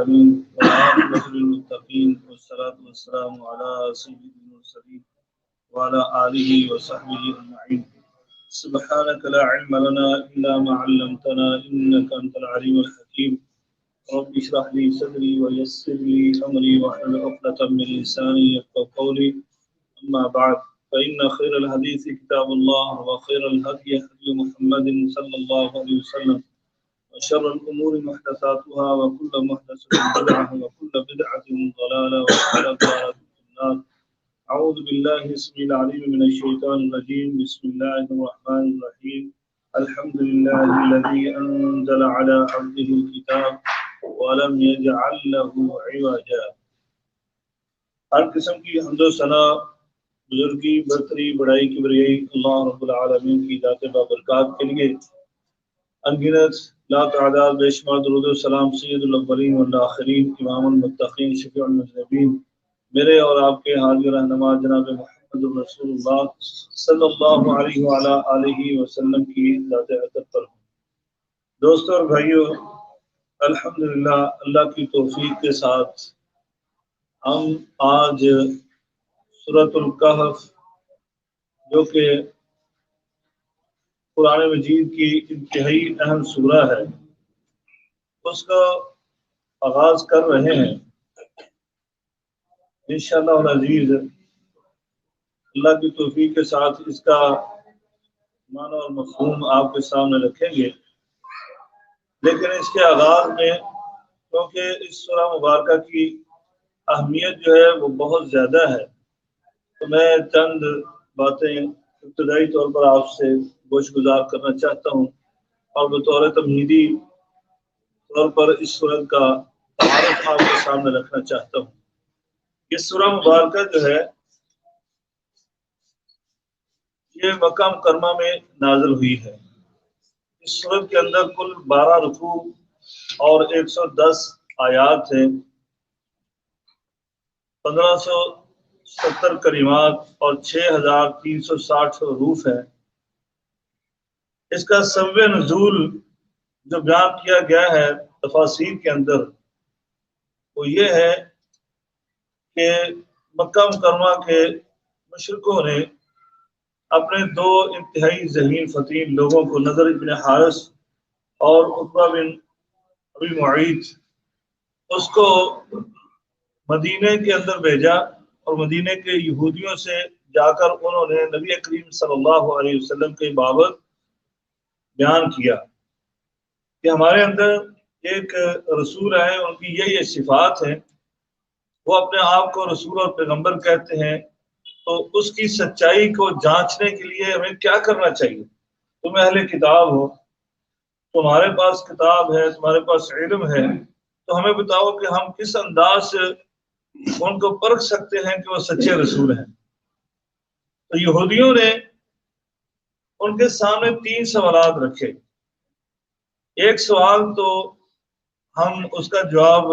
والعاقبة للمتقين والصلاة والسلام على سيد المرسلين وعلى آله وصحبه أجمعين. سبحانك لا علم لنا إلا ما علمتنا إنك أنت العليم الحكيم. رب اشرح لي صدري ويسر لي أمري واحلل عقدة من لساني يفقهوا قولي. أما بعد فإن خير الحديث كتاب الله وخير الهدي هدي محمد صلى الله عليه وسلم وشر الأمور محدثاتها وكل محدثة بدعة وكل بدعة ضلالة وكل ضلالة في النار. أعوذ بالله السميع العليم من الشيطان الرجيم. بسم الله الرحمن الرحيم. الحمد لله الذي أنزل على عبده الكتاب ولم يجعل له عوجا. ہر قسم کی حمد و ثنا بزرگی برتری بڑائی کبریائی اللہ رب العالمین کی ذات بابرکات کے لیے انگنت لا تعداد بے شمار درود و سلام سید الاولین والآخرین امام المتقین شفیع المذنبین میرے اور آپ کے حاضر رہنما جناب محمد رسول اللہ صلی اللہ علیہ وآلہ آلہ وسلم کی ذات عطر پر ہوں. دوستوں اور بھائیوں، الحمدللہ اللہ کی توفیق کے ساتھ ہم آج سورۃ الکہف جو کہ قرآن مجید کی انتہائی اہم سورہ ہے اس کا آغاز کر رہے ہیں. انشاءاللہ العزیز اللہ کی توفیق کے ساتھ اس کا معنی اور مفہوم آپ کے سامنے رکھیں گے، لیکن اس کے آغاز میں کیونکہ اس سورہ مبارکہ کی اہمیت جو ہے وہ بہت زیادہ ہے تو میں چند باتیں ابتدائی طور پر آپ سے گوش گزار کرنا چاہتا ہوں اور بطور تمہیدی طور پر اس سورت کا تعارف آپ کے سامنے رکھنا چاہتا ہوں. یہ سورہ مبارکہ جو ہے یہ مکہ مکرمہ میں نازل ہوئی ہے. اس سورت کے اندر کل 12 رکوع اور 110 آیات ہیں، 1570 کلمات اور 6360 حروف ہیں. اس کا سبب نزول جو بیان کیا گیا ہے تفاسیر کے اندر وہ یہ ہے کہ مکہ مکرمہ کے مشرکوں نے اپنے دو انتہائی ذہین فتین لوگوں کو نضر بن حارث اور عتبہ بن ابی معیط اس کو مدینے کے اندر بھیجا اور مدینے کے یہودیوں سے جا کر انہوں نے نبی کریم صلی اللہ علیہ وسلم کے بابت بیان کیا کہ ہمارے اندر ایک رسول ہے، ان کی یہ صفات ہیں، وہ اپنے آپ کو رسول اور پیغمبر کہتے ہیں، تو اس کی سچائی کو جانچنے کے لیے ہمیں کیا کرنا چاہیے؟ تم اہل کتاب ہو، تمہارے پاس کتاب ہے، تمہارے پاس علم ہے، تو ہمیں بتاؤ کہ ہم کس انداز سے ان کو پرکھ سکتے ہیں کہ وہ سچے رسول ہیں. تو یہودیوں نے ان کے سامنے 3 سوالات رکھے. ایک سوال تو ہم اس کا جواب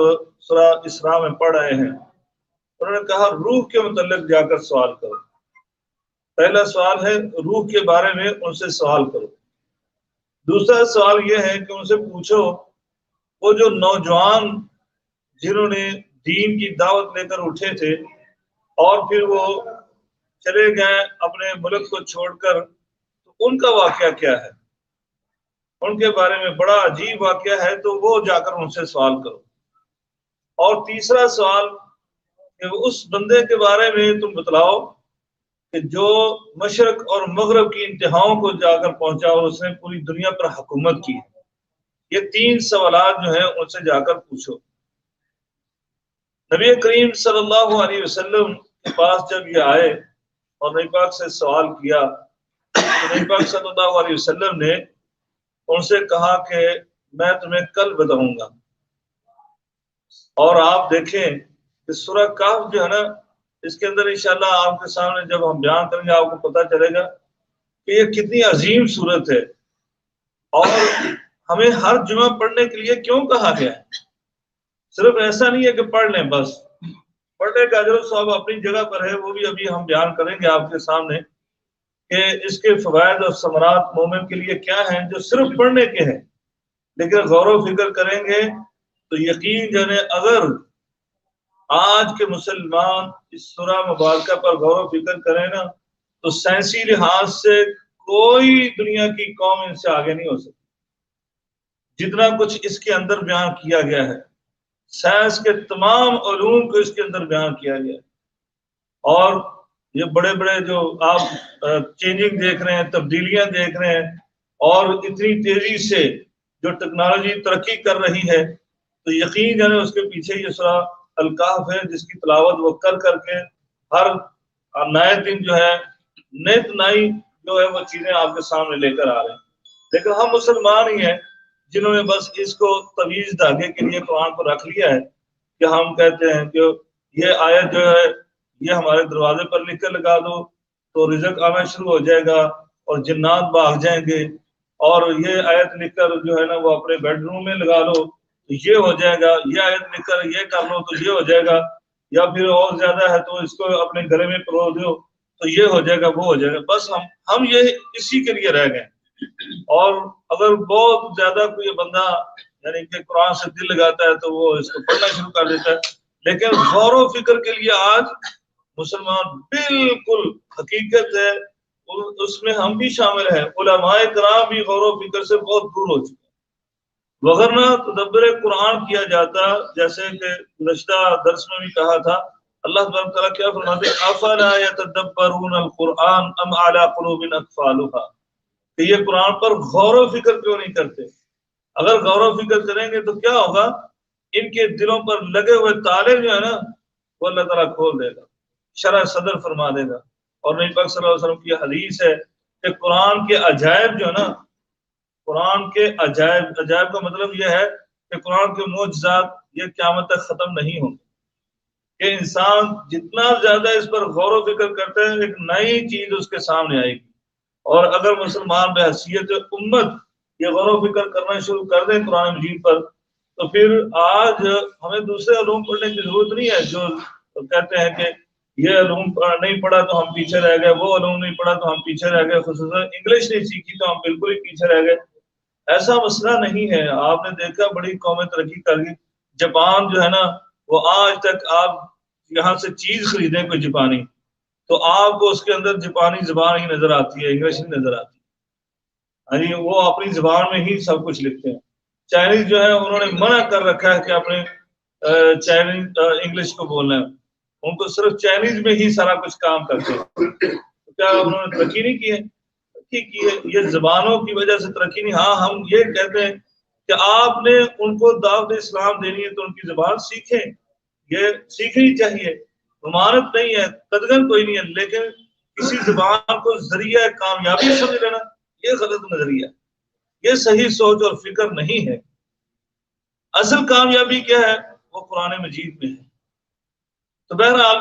سورہ اسراء میں پڑھ رہے ہیں. انہوں نے کہا روح کے متعلق جا کر سوال کرو. پہلا سوال ہے روح کے بارے میں ان سے سوال کرو. دوسرا سوال یہ ہے کہ ان سے پوچھو وہ جو نوجوان جنہوں نے دین کی دعوت لے کر اٹھے تھے اور پھر وہ چلے گئے اپنے ملک کو چھوڑ کر، تو ان کا واقعہ کیا ہے؟ ان کے بارے میں بڑا عجیب واقعہ ہے، تو وہ جا کر ان سے سوال کرو. اور تیسرا سوال کہ اس بندے کے بارے میں تم بتلاؤ کہ جو مشرق اور مغرب کی انتہاؤں کو جا کر پہنچا اور اس نے پوری دنیا پر حکومت کی. یہ 3 سوالات جو ہیں ان سے جا کر پوچھو. نبی کریم صلی اللہ علیہ وسلم کے پاس جب یہ آئے اور نبی پاک سے سوال کیا تو نبی پاک صلی اللہ علیہ وسلم نے ان سے کہا کہ میں تمہیں کل بتاؤں گا. اور آپ دیکھیں کہ سورہ کہف جو ہے نا، اس کے اندر انشاءاللہ آپ کے سامنے جب ہم بیان کریں گے آپ کو پتہ چلے گا کہ یہ کتنی عظیم سورت ہے اور ہمیں ہر جمعہ پڑھنے کے لیے کیوں کہا گیا ہے. صرف ایسا نہیں ہے کہ پڑھ لیں بس، پڑھنے کا اجر و ثواب اپنی جگہ پر ہے، وہ بھی ابھی ہم بیان کریں گے آپ کے سامنے کہ اس کے فوائد اور ثمرات مومن کے لیے کیا ہیں جو صرف پڑھنے کے ہیں. لیکن غور و فکر کریں گے تو یقین جانے اگر آج کے مسلمان اس سورہ مبارکہ پر غور و فکر کریں نا تو سائنسی لحاظ سے کوئی دنیا کی قوم ان سے آگے نہیں ہو سکتی۔ جتنا کچھ اس کے اندر بیان کیا گیا ہے، سائنس کے تمام علوم کو اس کے اندر بیان کیا گیا ہے، اور یہ بڑے بڑے جو آپ چینجنگ دیکھ رہے ہیں، تبدیلیاں دیکھ رہے ہیں، اور اتنی تیزی سے جو ٹیکنالوجی ترقی کر رہی ہے، تو یقین جانے اس کے پیچھے یہ سورہ الکہف ہے، جس کی تلاوت وہ کر کے ہر نئے دن جو ہے نئی جو ہے وہ چیزیں آپ کے سامنے لے کر آ رہے ہیں۔ لیکن ہم مسلمان ہی ہیں جنہوں نے بس اس کو طویل دھاگے کے لیے قرآن کو رکھ لیا ہے، کہ ہم کہتے ہیں کہ یہ آیت جو ہے یہ ہمارے دروازے پر لکھ کر لگا دو تو رزق آنا شروع ہو جائے گا اور جنات بھاگ جائیں گے، اور یہ آیت لکھ کر جو ہے نا وہ اپنے بیڈ روم میں لگا لو تو یہ ہو جائے گا، یہ آیت لکھ کر یہ کر لو تو یہ ہو جائے گا، یا پھر اور زیادہ ہے تو اس کو اپنے گھر میں پرو دو تو یہ ہو جائے گا، وہ ہو جائے گا۔ بس ہم یہ اسی کے لیے رہ گئے۔ اور اگر بہت زیادہ کوئی بندہ یعنی کہ قرآن سے دل لگاتا ہے تو وہ اس کو پڑھنا شروع کر دیتا ہے، لیکن غور و فکر کے لیے آج مسلمان بالکل حقیقت ہے اس میں ہم بھی شامل ہیں، علماء کرام بھی غور و فکر سے بہت دور ہو چکے ہیں۔ وغیرہ تدبر قرآن کیا جاتا، جیسے کہ گزشتہ درس میں بھی کہا تھا، اللہ تبارک تعالیٰ کیا فرماتے ہیں، افلا یتدبرون القرآن ام علی قلوب اقفالها، کہ یہ قرآن پر غور و فکر کیوں نہیں کرتے؟ اگر غور و فکر کریں گے تو کیا ہوگا، ان کے دلوں پر لگے ہوئے تالے جو ہے نا وہ اللہ تعالیٰ کھول دے گا، شرح صدر فرما دے گا۔ اور نبی پاک صلی اللہ علیہ وسلم کی حدیث ہے کہ قرآن کے عجائب جو ہے نا، قرآن کے عجائب کا مطلب یہ ہے کہ قرآن کے معجزات یہ قیامت تک ختم نہیں ہوں گے، کہ انسان جتنا زیادہ اس پر غور و فکر کرتا ہے ایک نئی چیز اس کے سامنے آئے گی۔ اور اگر مسلمان بحیثیت امت یہ غور و فکر کرنا شروع کر دیں قرآن مجید پر، تو پھر آج ہمیں دوسرے علوم پڑھنے کی ضرورت نہیں ہے۔ جو کہتے ہیں کہ یہ علوم نہیں پڑھا تو ہم پیچھے رہ گئے، وہ علوم نہیں پڑھا تو ہم پیچھے رہ گئے، خصوصاً انگلش نہیں سیکھی تو ہم بالکل ہی پیچھے رہ گئے، ایسا مسئلہ نہیں ہے۔ آپ نے دیکھا بڑی قومیں ترقی کر گئی، جاپان جو ہے نا وہ آج تک آپ یہاں سے چیز خریدیں کوئی جاپانی تو آپ کو اس کے اندر جاپانی زبان ہی نظر آتی ہے، انگلش نہیں نظر آتی۔ ہاں جی، وہ اپنی زبان میں ہی سب کچھ لکھتے ہیں۔ چائنیز جو ہے انہوں نے منع کر رکھا ہے کہ اپنے چائنیز انگلش کو بولنا ہے، ان کو صرف چائنیز میں ہی سارا کچھ کام کرتے ہیں۔ کیا انہوں نے ترقی نہیں کی ہے؟ ترقی کی ہے، یہ زبانوں کی وجہ سے ترقی نہیں۔ ہاں ہم یہ کہتے ہیں کہ آپ نے ان کو دعوت اسلام دینی ہے تو ان کی زبان سیکھیں، یہ سیکھنی چاہیے، ممانعت نہیں ہے، قدغن کوئی نہیں ہے، لیکن کسی زبان کو ذریعہ کامیابی سمجھ لینا یہ غلط نظریہ، یہ صحیح سوچ اور فکر نہیں ہے۔ اصل کامیابی کیا ہے؟ وہ قرآن مجید میں ہے۔ تو بہرحال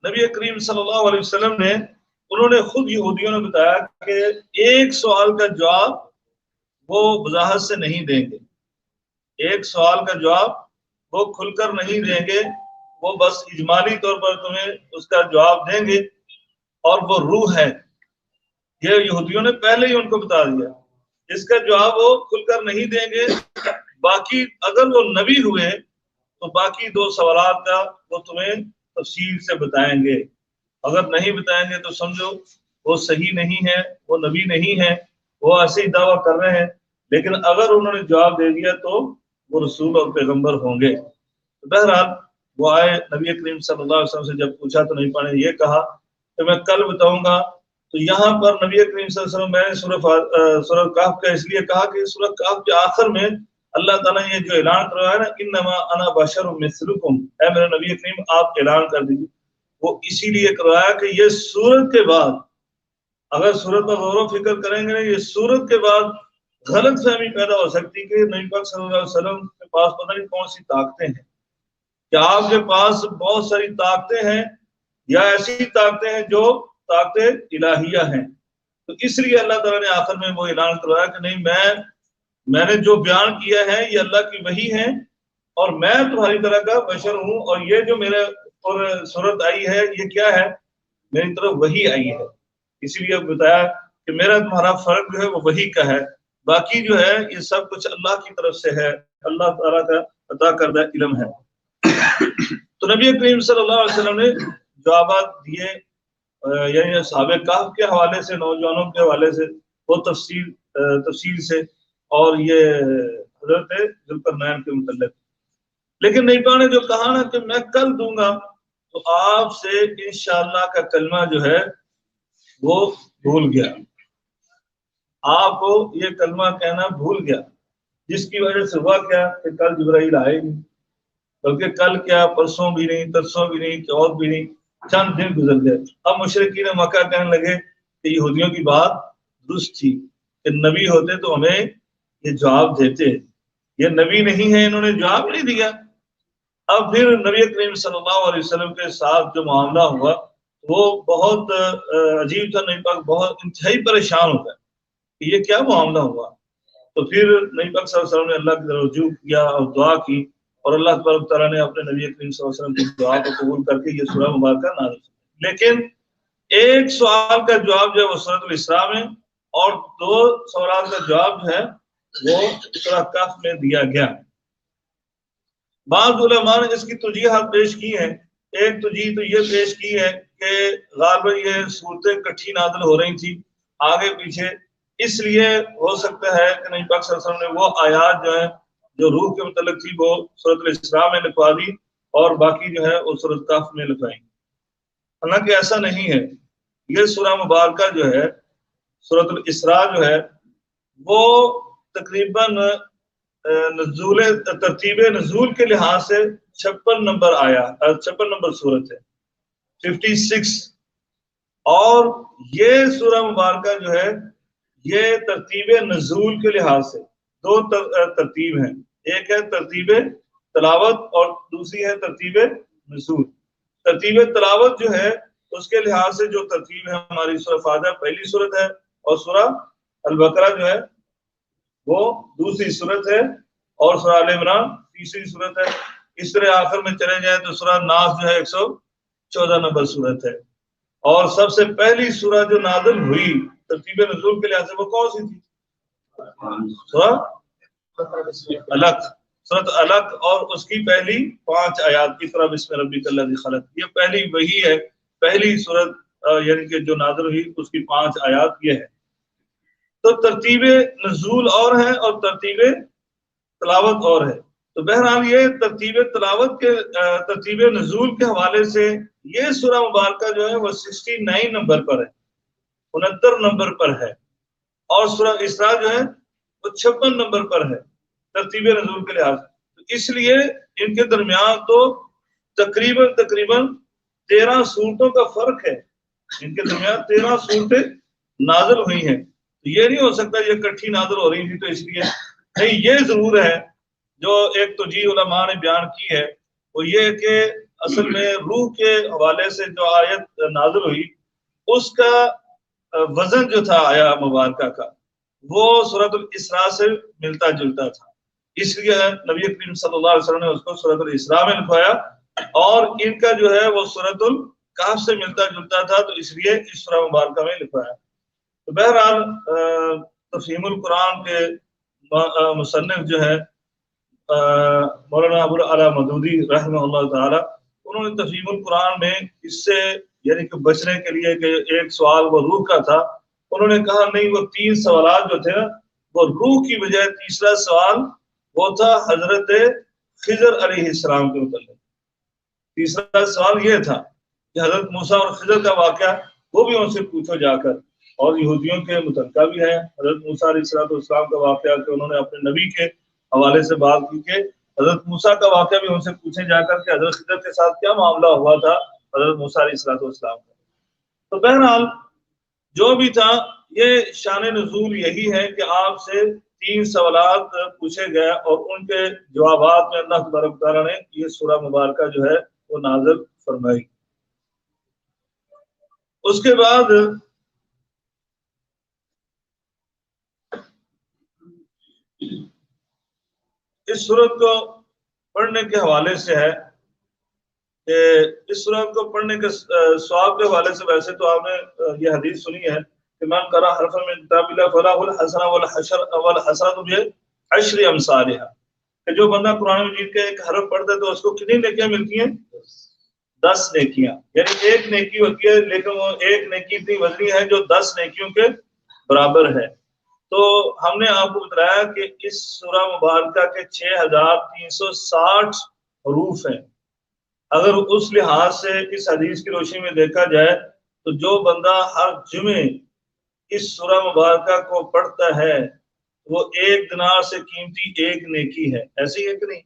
نبی کریم صلی اللہ علیہ وسلم نے انہوں نے خود یہودیوں نے بتایا کہ ایک سوال کا جواب وہ وضاحت سے نہیں دیں گے، ایک سوال کا جواب وہ کھل کر نہیں دیں گے، وہ بس اجمالی طور پر تمہیں اس کا جواب دیں گے، اور وہ روح ہے۔ یہ یہودیوں نے پہلے ہی ان کو بتا دیا، اس کا جواب وہ کھل کر نہیں دیں گے۔ باقی اگر وہ نبی ہوئے تو باقی دو سوالات کا وہ تمہیں تفصیل سے بتائیں گے، اگر نہیں بتائیں گے تو سمجھو وہ صحیح نہیں ہے، وہ نبی نہیں ہے، وہ ایسے ہی دعویٰ کر رہے ہیں۔ لیکن اگر انہوں نے جواب دے دیا تو وہ رسول اور پیغمبر ہوں گے۔ بہرحال وہ آئے نبی کریم صلی اللہ علیہ وسلم سے جب پوچھا تو نبی پاک نے یہ کہا کہ میں کل بتاؤں گا۔ تو یہاں پر نبی کریم صلی اللہ علیہ وسلم میں نے سورہ کہف کا اس لیے کہا کہ سورہ کہف کے آخر میں اللہ تعالیٰ نے یہ جو اعلان کروایا ہے نا، انما انا بشر مثلکم، اے میرے نبی کریم آپ اعلان کر دیجیے، وہ اسی لیے کروایا کہ یہ سورت کے بعد اگر سورت پر غور و فکر کریں گے نا، یہ سورت کے بعد غلط فہمی پیدا ہو سکتی کہ نبی پاک صلی اللہ علیہ وسلم کے پاس پتہ نہیں کون سی طاقتیں ہیں، کہ آپ کے پاس بہت ساری طاقتیں ہیں یا ایسی طاقتیں ہیں جو طاقتیں الہیہ ہیں۔ تو اس لیے اللہ تعالیٰ نے آخر میں وہ اعلان کروایا کہ نہیں، میں نے جو بیان کیا ہے یہ اللہ کی وحی ہے، اور میں تمہاری طرح کا بشر ہوں، اور یہ جو میرے اور صورت آئی ہے یہ کیا ہے؟ میری طرف وحی آئی ہے۔ اسی لیے بتایا کہ میرا تمہارا فرق جو ہے وہ وحی کا ہے، باقی جو ہے یہ سب کچھ اللہ کی طرف سے ہے، اللہ تعالیٰ کا عطا کردہ علم ہے۔ تو نبی کریم صلی اللہ علیہ وسلم نے جوابات دیے، یعنی اصحاب کہف کے حوالے سے، نوجوانوں کے حوالے سے وہ تفصیل سے، اور یہ حضرت ذوالقرنین کے متعلق۔ لیکن نبی پاک نے جو کہا نا کہ میں کل دوں گا، تو آپ سے انشاءاللہ کا کلمہ جو ہے وہ بھول گیا، آپ کو یہ کلمہ کہنا بھول گیا، جس کی وجہ سے ہوا کیا کہ کل جبرائیل آئے نہیں، بلکہ کل کیا پرسوں بھی نہیں، ترسوں بھی نہیں، اور بھی نہیں، چند دن گزر گئے۔ اب مشرکین مکہ کہنے لگے کہ یہودیوں کی بات درست تھی کہ نبی ہوتے تو ہمیں یہ جواب دیتے، یہ نبی نہیں ہے، انہوں نے جواب نہیں دیا۔ اب پھر نبی کریم صلی اللہ علیہ وسلم کے ساتھ جو معاملہ ہوا وہ بہت عجیب تھا۔ نبی پاک بہت انتہائی پریشان ہو گئے کہ یہ کیا معاملہ ہوا۔ تو پھر نبی پاک صلی اللہ علیہ وسلم نے اللہ کی طرف رجوع کیا اور دعا کی، اور اللہ تبارک تعالیٰ نے اپنے نبی کریم صلی اللہ علیہ وسلم کی دعا کو قبول کر کے یہ سورہ مبارکہ نازل کی۔ لیکن ایک سوال کا جواب جو ہے وہ سورۃ الاسراء میں، اور 2 سوالات کا جواب جو ہے وہ سورہ کہف میں دیا گیا۔ بعض علماء نے اس کی توجیحات پیش کی ہیں۔ ایک توجیح تو یہ پیش کی ہے کہ غالباً یہ صورتیں کٹھی نازل ہو رہی تھی آگے پیچھے، اس لیے ہو سکتا ہے کہ نبی پاک صلی اللہ علیہ وسلم نے وہ آیات جو ہیں جو روح کے متعلق تھی وہ سورۃ الاسراء میں لکھوا دی، اور باقی جو ہے وہ سورۃ کہف میں لکھوائیں۔ حالانکہ ایسا نہیں ہے، یہ سورہ مبارکہ جو ہے سورۃ الاسراء جو ہے وہ تقریباً ترتیب نزول کے لحاظ سے 56 نمبر 56 نمبر صورت ہے، 56۔ اور یہ سورہ مبارکہ جو ہے یہ ترتیب نزول کے لحاظ سے 2 ترتیب ہیں، ایک ہے ترتیب تلاوت اور دوسری ہے ترتیب نزول۔ ترتیب تلاوت جو ہے اس کے لحاظ سے جو ترتیب ہے، ہماری سورہ فاتحہ پہلی صورت ہے، اور سورہ البقرہ جو ہے وہ دوسری صورت ہے، اور سورہ آل عمران تیسری صورت ہے۔ اس طرح آخر میں چلے جائیں تو سورہ ناس جو ہے 114 نمبر صورت ہے۔ اور سب سے پہلی سورہ جو نازل ہوئی ترتیب نزول کے لحاظ سے وہ کون سی تھی؟ سورہ الق، سورۃ الق، اور اس کی پہلی 5 آیات کی طرح بسم ربک الذی خلق، یہ پہلی وحی ہے، پہلی سورت یعنی کہ جو نازل ہوئی اس کی 5 آیات یہ ہے۔ تو ترتیب نزول اور ہے اور ترتیب تلاوت اور ہے۔ تو بہرحال یہ ترتیب تلاوت کے ترتیب نزول کے حوالے سے یہ سورہ مبارکہ جو ہے وہ 69 نمبر پر ہے، 69 نمبر پر ہے، اور سورہ اسراء جو ہے وہ 56 نمبر پر ہے ترتیب نزول کے لحاظ سے۔ تو اس لیے ان کے درمیان تو تقریباً 13 صورتوں کا فرق ہے، ان کے درمیان 13 صورتیں نازل ہوئی ہیں۔ تو یہ نہیں ہو سکتا یہ کٹھی نازل ہو رہی تھی تو اس لیے نہیں۔ یہ ضرور ہے جو ایک توجیہ علماء نے بیان کی ہے، وہ یہ کہ اصل میں روح کے حوالے سے جو آیت نازل ہوئی اس کا وزن جو تھا آیا مبارکہ کا وہ سورۃ الاسراء سے ملتا جلتا تھا، اس لیے نبی کریم صلی اللہ علیہ وسلم نے اس کو سورۃ الاسراء میں لکھوایا، اور ان کا جو ہے وہ سورۃ الکہف سے ملتا جلتا تھا، تو اس لیے اس سورہ مبارکہ میں لکھوایا۔ تو بہرحال تفہیم القرآن کے مصنف جو ہے مولانا ابو الاعلی مودودی رحمہ اللہ تعالی، انہوں نے تفہیم القرآن میں اس سے یعنی کہ بچنے کے لیے کہ ایک سوال وہ روح کا تھا، انہوں نے کہا نہیں، وہ 3 سوالات جو تھے نا وہ روح کی بجائے تیسرا سوال وہ تھا حضرت خضر علیہ السلام کے متعلق۔ تیسرا سوال یہ تھا کہ حضرت موسیٰ اور خضر کا واقعہ وہ بھی ان سے پوچھو جا کر، اور یہودیوں کے متعلقہ بھی ہے حضرت موسیٰ علیہ السلام کا واقعہ کہ انہوں نے اپنے نبی کے حوالے سے بات کی کہ حضرت موسیٰ کا واقعہ بھی ان سے پوچھیں جا کر کہ حضرت خضر کے ساتھ کیا معاملہ ہوا تھا حضرت موسیٰ علیہ السلام کا۔ تو بہرحال جو بھی تھا یہ شان نزول یہی ہے کہ آپ سے 3 سوالات پوچھے گئے، اور ان کے جوابات میں اللہ تبارک تعالیٰ نے یہ سورہ مبارکہ جو ہے وہ نازل فرمائی۔ اس کے بعد اس سورت کو پڑھنے کے حوالے سے ہے کہ اس سورت کو پڑھنے کے ثواب کے حوالے سے ویسے تو آپ نے یہ حدیث سنی ہے کہ من قرأ حرفا من کتاب اللہ فلہ الحسنہ والحسنۃ بعشر امثالها، کہ جو بندہ قرآن مجید کا ایک حرف پڑھتا ہے تو اس کو کتنی نیکیاں ملتی ہیں؟ 10 نیکیاں. یعنی ایک نیکی ہوتی ہے لیکن وہ ایک نیکی اتنی وزنی ہے جو 10 نیکیوں کے برابر ہے. تو ہم نے آپ کو بتایا کہ اس سورہ مبارکہ کے 6360 حروف ہیں. اگر اس لحاظ سے اس حدیث کی روشنی میں دیکھا جائے تو جو بندہ ہر جمعے اس سورہ مبارکہ کو پڑھتا ہے وہ 1 دینار سے قیمتی ایک نیکی ہے. ایسے ہی ہے کہ نہیں؟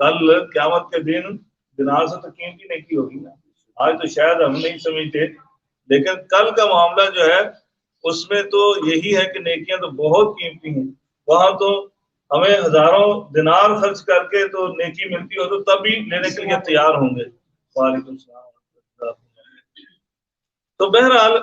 کل قیامت کے دن دینار سے تو قیمتی نیکی ہوگی نا. آج تو شاید ہم نہیں سمجھتے لیکن کل کا معاملہ جو ہے اس میں تو یہی ہے کہ نیکیاں تو بہت قیمتی ہیں. وہاں تو ہمیں ہزاروں دینار خرچ کر کے تو نیکی ملتی ہو تو تب بھی لینے کے لیے تیار ہوں گے. وعلیکم السلام. تو بہرحال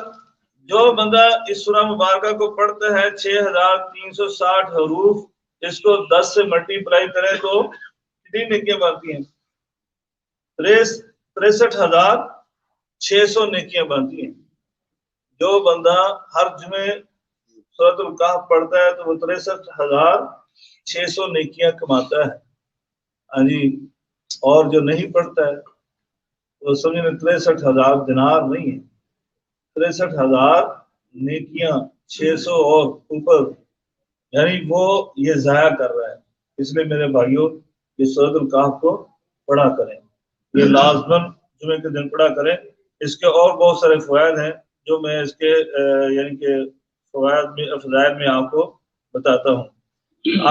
جو بندہ اس سورہ مبارکہ کو پڑھتا ہے 6360 حروف اس کو 10 سے ملٹی پلائی کرے تو کتنی نیکیاں بنتی ہیں؟ 63,600 نیکیاں بنتی ہیں. جو بندہ ہر جمعے سورۃ الکہف پڑھتا ہے تو وہ 63,600 نیکیاں کماتا ہے. ہاں جی. اور جو نہیں پڑھتا ہے وہ سمجھے 63,000 دینار نہیں ہے. 63,000 نیکیاں 600 اور اوپر یعنی وہ یہ ضائع کر رہا ہے. اس لیے میرے بھائیوں یہ سورۃ الکہف کو پڑھا کریں. یہ لازماً جمعے کے دن پڑھا کریں. اس کے اور بہت سارے فوائد ہیں جو میں اس کے یعنی کہ فوائد میں فضائل میں آپ کو بتاتا ہوں.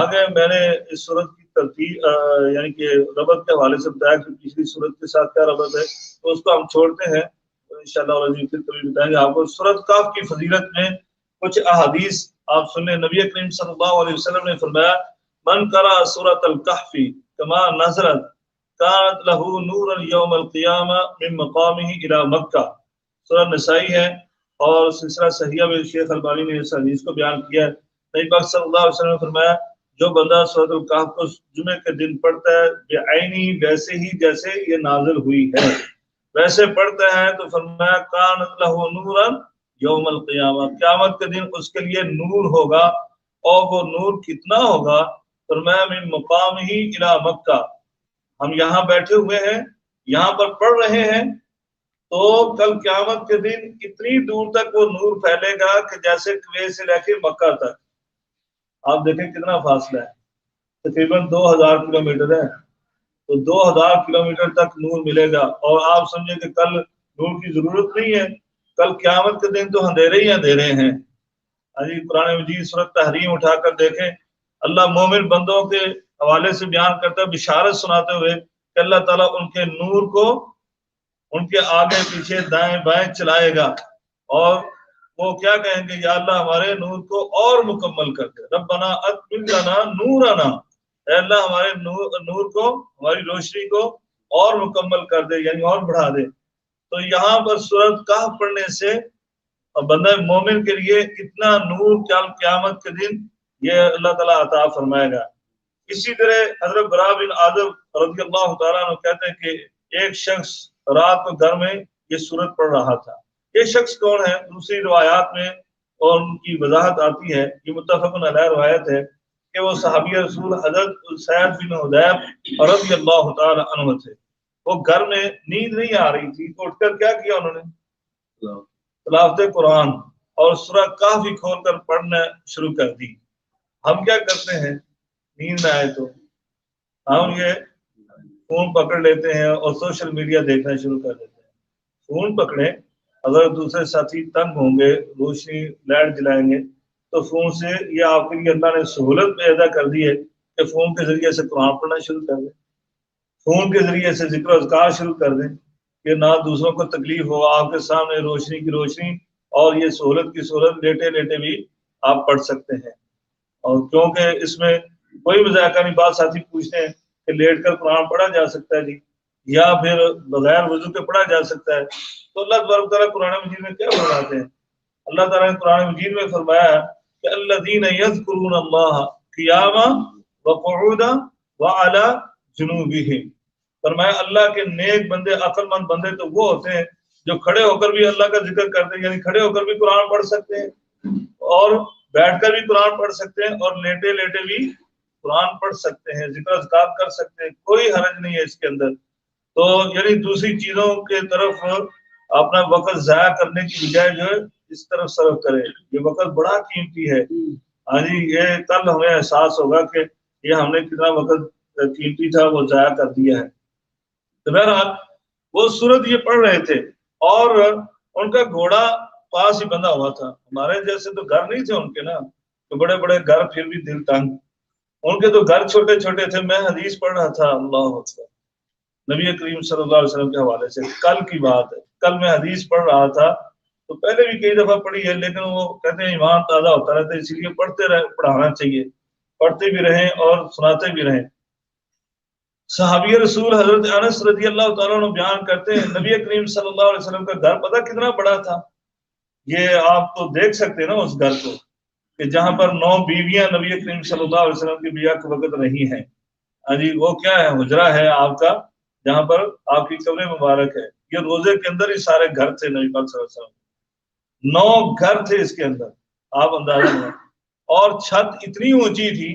آگے میں نے اس صورت کی ترتیب یعنی کہ ربط کے حوالے سے بتایا کہ پچھلی صورت کے ساتھ کیا ربط ہے تو اس کو ہم چھوڑتے ہیں. انشاءاللہ پھر کبھی بتائیں گے آپ کو. سورۃ کہف کی فضیلت میں کچھ احادیث آپ سنیں. نبی کریم صلی اللہ علیہ وسلم نے فرمایا من قرأ سورۃ الکہف کما نزلت کانت لہ نورا یوم القیامہ من مقامہ الی مکہ. سورہ نسائی ہے اور سلسلہ صحیحہ میں شیخ البانی نے اس حدیث کو بیان کیا ہے. نبی پاک صلی اللہ علیہ وسلم نے فرمایا جو بندہ سورۃ الکہف کو جمعے کے دن پڑھتا ہے بعینی ویسے ہی جیسے یہ نازل ہوئی ہے ویسے پڑھتا ہے تو فرمایا کانت لہ نورا یوم القیامہ قیامت کے دن اس کے لیے نور ہوگا. اور وہ نور کتنا ہوگا؟ فرمایا من مقام ہی الی مکہ. ہم یہاں بیٹھے ہوئے ہیں یہاں پر پڑھ رہے ہیں تو کل قیامت کے دن اتنی دور تک وہ نور پھیلے گا کہ جیسے کویت سے لے کے مکہ تک. آپ دیکھیں کتنا فاصلہ ہے. تقریباً 2000 کلومیٹر ہے. تو 2000 کلومیٹر تک نور ملے گا. اور آپ سمجھیں کہ کل نور کی ضرورت نہیں ہے. کل قیامت کے دن تو اندھیرے ہی اندھیرے ہیں. قرآن مجید سورۃ تحریم اٹھا کر دیکھیں. اللہ مومن بندوں کے حوالے سے بیان کرتا ہے بشارت سناتے ہوئے کہ اللہ تعالیٰ ان کے نور کو ان کے آگے پیچھے دائیں بائیں چلائے گا اور وہ کیا کہیں گے یا اللہ ہمارے نور کو اور مکمل کر دے. ربنا اتمم لنا نورنا. اے اللہ ہمارے نور کو ہماری روشنی کو اور مکمل کر دے یعنی اور بڑھا دے. تو یہاں پر سورۃ کہف پڑھنے سے بندہ مومن کے لیے اتنا نور قیامت کے دن یہ اللہ تعالیٰ عطا فرمائے گا. اسی طرح حضرت برا بن عازب رضی اللہ تعالیٰ عنہ کہتے ہیں کہ ایک شخص رات کو گھر میں یہ سورت پڑھ رہا تھا. یہ شخص کون ہے؟ دوسری روایات میں اور ان کی وضاحت آتی ہے. یہ متفق علیہ روایت ہے کہ وہ صحابی رسول حضرت سعید بن حضیب رضی اللہ تعالیٰ عنہ تھے. وہ گھر میں نیند نہیں آ رہی تھی تو اٹھ کر کیا کیا انہوں نے؟ تلاوت قرآن اور سورہ کہف ہی کھول کر پڑھنا شروع کر دی. ہم کیا کرتے ہیں نیند نہ آئے تو ہم یہ فون پکڑ لیتے ہیں اور سوشل میڈیا دیکھنا شروع کر دیتے ہیں. فون پکڑیں اگر دوسرے ساتھی تنگ ہوں گے روشنی لائٹ جلائیں گے تو فون سے یہ آپ کے لیے اللہ نے سہولت پیدا کر دی ہے کہ فون کے ذریعے سے قرآن پڑھنا شروع کر دیں. فون کے ذریعے سے ذکر و اذکار شروع کر دیں کہ نہ دوسروں کو تکلیف ہو. آپ کے سامنے روشنی کی روشنی اور یہ سہولت کی سہولت لیٹے لیٹے بھی آپ پڑھ سکتے ہیں. اور کیونکہ اس میں کوئی مذاکرہ نہیں. بات ساتھی پوچھتے ہیں کہ لیٹ کر قرآن پڑھا جا سکتا ہے جی یا پھر بغیر وضو کے پڑھا جا سکتا ہے. تو اللہ تبارک تعالیٰ قرآن مجید میں کیا فرماتے ہیں؟ اللہ تعالیٰ نے قرآن مجید میں فرمایا ہے کہ الذین یذکرون اللہ قیاما وقعودا وعلی جنوبہم. فرمایا اللہ کے نیک بندے عقل مند بندے تو وہ ہوتے ہیں جو کھڑے ہو کر بھی اللہ کا ذکر کرتے ہیں یعنی کھڑے ہو کر بھی قرآن پڑھ سکتے ہیں اور بیٹھ کر بھی قرآن پڑھ سکتے ہیں اور لیٹے لیٹے بھی قرآن پڑھ سکتے ہیں، ذکر اذکار کر سکتے ہیں، کوئی حرج نہیں ہے اس کے اندر. تو یعنی دوسری چیزوں کے طرف اپنا وقت ضائع کرنے کی بجائے جو ہے اس طرف صرف کرے. یہ وقت بڑا قیمتی ہے. ہاں جی، یہ کل ہمیں احساس ہوگا کہ یہ ہم نے کتنا وقت قیمتی تھا وہ ضائع کر دیا ہے. تو بہرحال وہ سورت یہ پڑھ رہے تھے اور ان کا گھوڑا پاس ہی بندھا ہوا تھا. ہمارے جیسے تو گھر نہیں تھے ان کے نا، تو بڑے بڑے گھر پھر بھی دل تنگ. ان کے تو گھر چھوٹے چھوٹے تھے. میں حدیث پڑھ رہا تھا، اللہ اکبر، نبی کریم صلی اللہ علیہ وسلم کے حوالے سے، کل کی بات ہے. کل میں حدیث پڑھ رہا تھا، تو پہلے بھی کئی دفعہ پڑھی ہے، لیکن وہ کہتے ہیں ایمان تازہ ہوتا رہتا ہے، اس لیے پڑھتے رہے، پڑھانا چاہیے، پڑھتے بھی رہیں اور سناتے بھی رہیں. صحابی رسول حضرت انس رضی اللہ تعالیٰ عنہ بیان کرتے ہیں نبی کریم صلی اللہ علیہ وسلم کا گھر پتہ کتنا بڑا تھا. یہ آپ تو دیکھ سکتے ہیں نا اس گھر کو، کہ جہاں پر 9 بیویاں نبی کریم صلی اللہ علیہ وسلم کی بیاہ کے وقت رہی ہیں. ہاں جی، وہ کیا ہے، حجرہ ہے آپ کا، جہاں پر آپ کی قبر مبارک ہے. یہ روزے کے اندر ہی سارے گھر تھے نبی پاک صلی اللہ علیہ وسلم. 9 گھر تھے اس کے اندر، آپ اندازہ لیں. اور چھت اتنی اونچی تھی،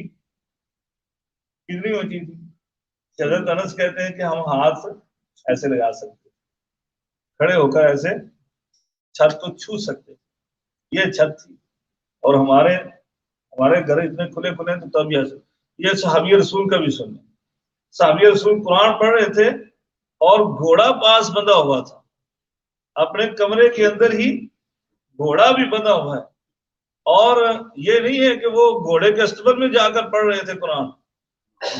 اتنی اونچی تھی، حضرت انس کہتے ہیں کہ ہم ہاتھ ایسے لگا سکتے، کھڑے ہو کر ایسے چھت کو چھو سکتے. یہ چھت تھی. اور ہمارے گھر اتنے کھلے کھلے ہیں، تو تب یہ صحابی رسول کا بھی سننا. صحابی رسول قرآن پڑھ رہے تھے اور گھوڑا پاس بندھا ہوا تھا. اپنے کمرے کے اندر ہی گھوڑا بھی بندھا ہوا ہے. اور یہ نہیں ہے کہ وہ گھوڑے کے استبل میں جا کر پڑھ رہے تھے قرآن،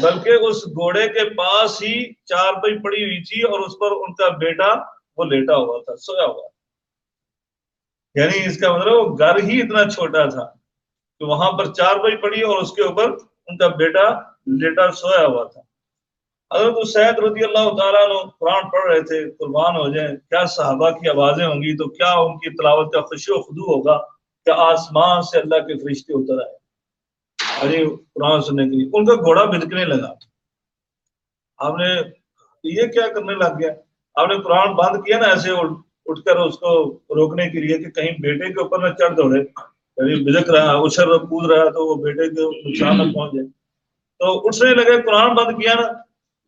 بلکہ اس گھوڑے کے پاس ہی چارپائی پڑی ہوئی تھی اور اس پر ان کا بیٹا وہ لیٹا ہوا تھا، سویا ہوا. یعنی اس کا مطلب وہ گھر ہی اتنا چھوٹا تھا کہ وہاں پر چارپائی پڑی اور اس کے اوپر ان کا بیٹا لیٹا سویا ہوا تھا. حضرت اسید رضی اللہ تعالیٰ عنہ قرآن پڑھ رہے تھے. قربان ہو جائیں، کیا صحابہ کی آوازیں ہوں گی، تو کیا ان کی تلاوت کا خشوع و خضوع ہوگا کہ آسمان سے اللہ کے فرشتے اتر آئے ارے قرآن سننے کے لیے. ان کا گھوڑا بھدکنے لگا. آپ نے یہ کیا کرنے لگ گیا؟ آپ نے قرآن بند کیا نا ایسے اٹھ کر اس کو روکنے کے لیے کہ کہیں بیٹے کے اوپر نہ چڑھ دوڑے، بھدک رہا، اچھل کود رہا تو وہ بیٹے کے نقصان نہ پہنچ جائے. تو اٹھنے لگے، قرآن بند کیا نا،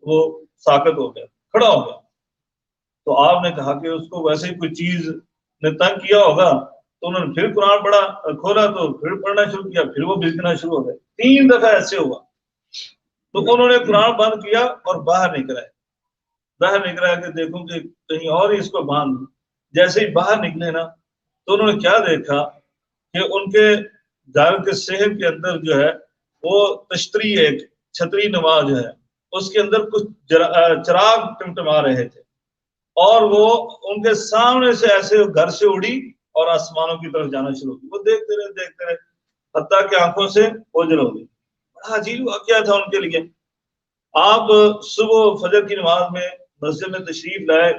وہ ساکت ہو گیا، کھڑا ہو گیا. تو آپ نے کہا کہ اس کو ویسے ہی کوئی چیز نے تنگ کیا ہوگا. تو انہوں نے پھر قرآن پڑھا، کھولا تو پھر پڑھنا شروع کیا، پھر وہ بھدکنا شروع ہو گئے. 3 دفعہ ایسے ہوا. تو انہوں نے قرآن بند کیا اور باہر نکلا کہ دیکھوں کہ کہیں اور ہی اس کو باندھ. جیسے ہی باہر نکلے نا، تو انہوں نے کیا دیکھا کہ ان کے گھر کے صحن کے اندر جو ہے وہ تشتری، ایک چھتری نما جو ہے، اس کے اندر کچھ چراغ ٹمٹما رہے تھے. اور وہ ان کے سامنے سے ایسے گھر سے اڑی اور آسمانوں کی طرف جانا شروع کی. وہ دیکھتے رہے حتیٰ کہ آنکھوں سے اوجھل ہو گئی. بڑا عجیب واقعہ تھا ان کے لیے. آپ صبح فجر کی نماز میں مسجد میں تشریف لائے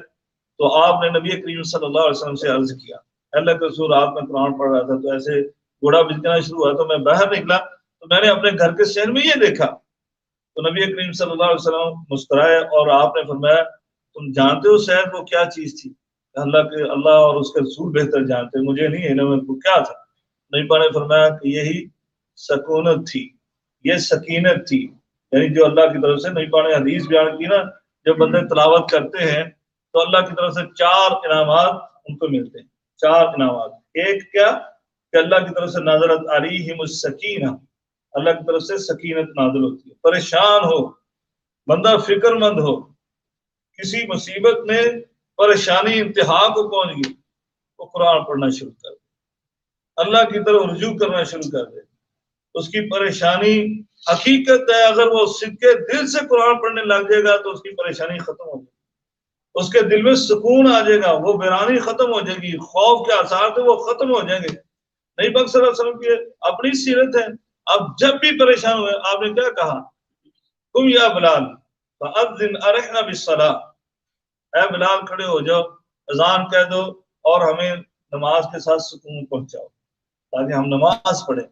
تو آپ نے نبی کریم صلی اللہ علیہ وسلم سے عرض کیا، اللہ کے رسول، آپ میں قرآن پڑھ رہا تھا تو ایسے گھوڑا بھدکنا شروع ہوا، تو میں باہر نکلا تو میں نے اپنے گھر کے صحن میں یہ دیکھا. تو نبی کریم صلی اللہ علیہ وسلم مسکرائے اور آپ نے فرمایا، تم جانتے ہو شاید وہ کیا چیز تھی؟ اللہ اور اس کے رسول بہتر جانتے، مجھے نہیں علم کو کیا تھا. نبی پاک نے فرمایا کہ یہی سکونت تھی، یہ سکینت تھی. یعنی جو اللہ کی طرف سے، نبی پاک نے حدیث بیان کی نا، جب بندے تلاوت کرتے ہیں تو اللہ کی طرف سے 4 انعامات ان کو ملتے ہیں. 4 انعامات. ایک کیا کہ اللہ کی طرف سے نازلت علیہم السکینہ، اللہ کی طرف سے سکینت نازل ہوتی ہے. پریشان ہو بندہ، فکر مند ہو، کسی مصیبت میں پریشانی انتہا کو پہنچ گئی، وہ قرآن پڑھنا شروع کر دے، اللہ کی طرف رجوع کرنا شروع کر دے. اس کی پریشانی حقیقت ہے، اگر وہ صدقے دل سے قرآن پڑھنے لگ جائے گا تو اس کی پریشانی ختم ہو جائے گی، اس کے دل میں سکون آ جائے گا، وہ ویرانی ختم ہو جائے گی، خوف کے آثار تھے وہ ختم ہو جائیں گے. نبی پاک صلی اللہ علیہ وسلم کی اپنی سیرت ہے. اب جب بھی پریشان ہوئے آپ نے کیا کہا؟ تم یا بلال فاذن ارحنا بالصلاۃ، اے بلال کھڑے ہو جاؤ، اذان کہہ دو اور ہمیں نماز کے ساتھ سکون پہنچاؤ تاکہ ہم نماز پڑھیں.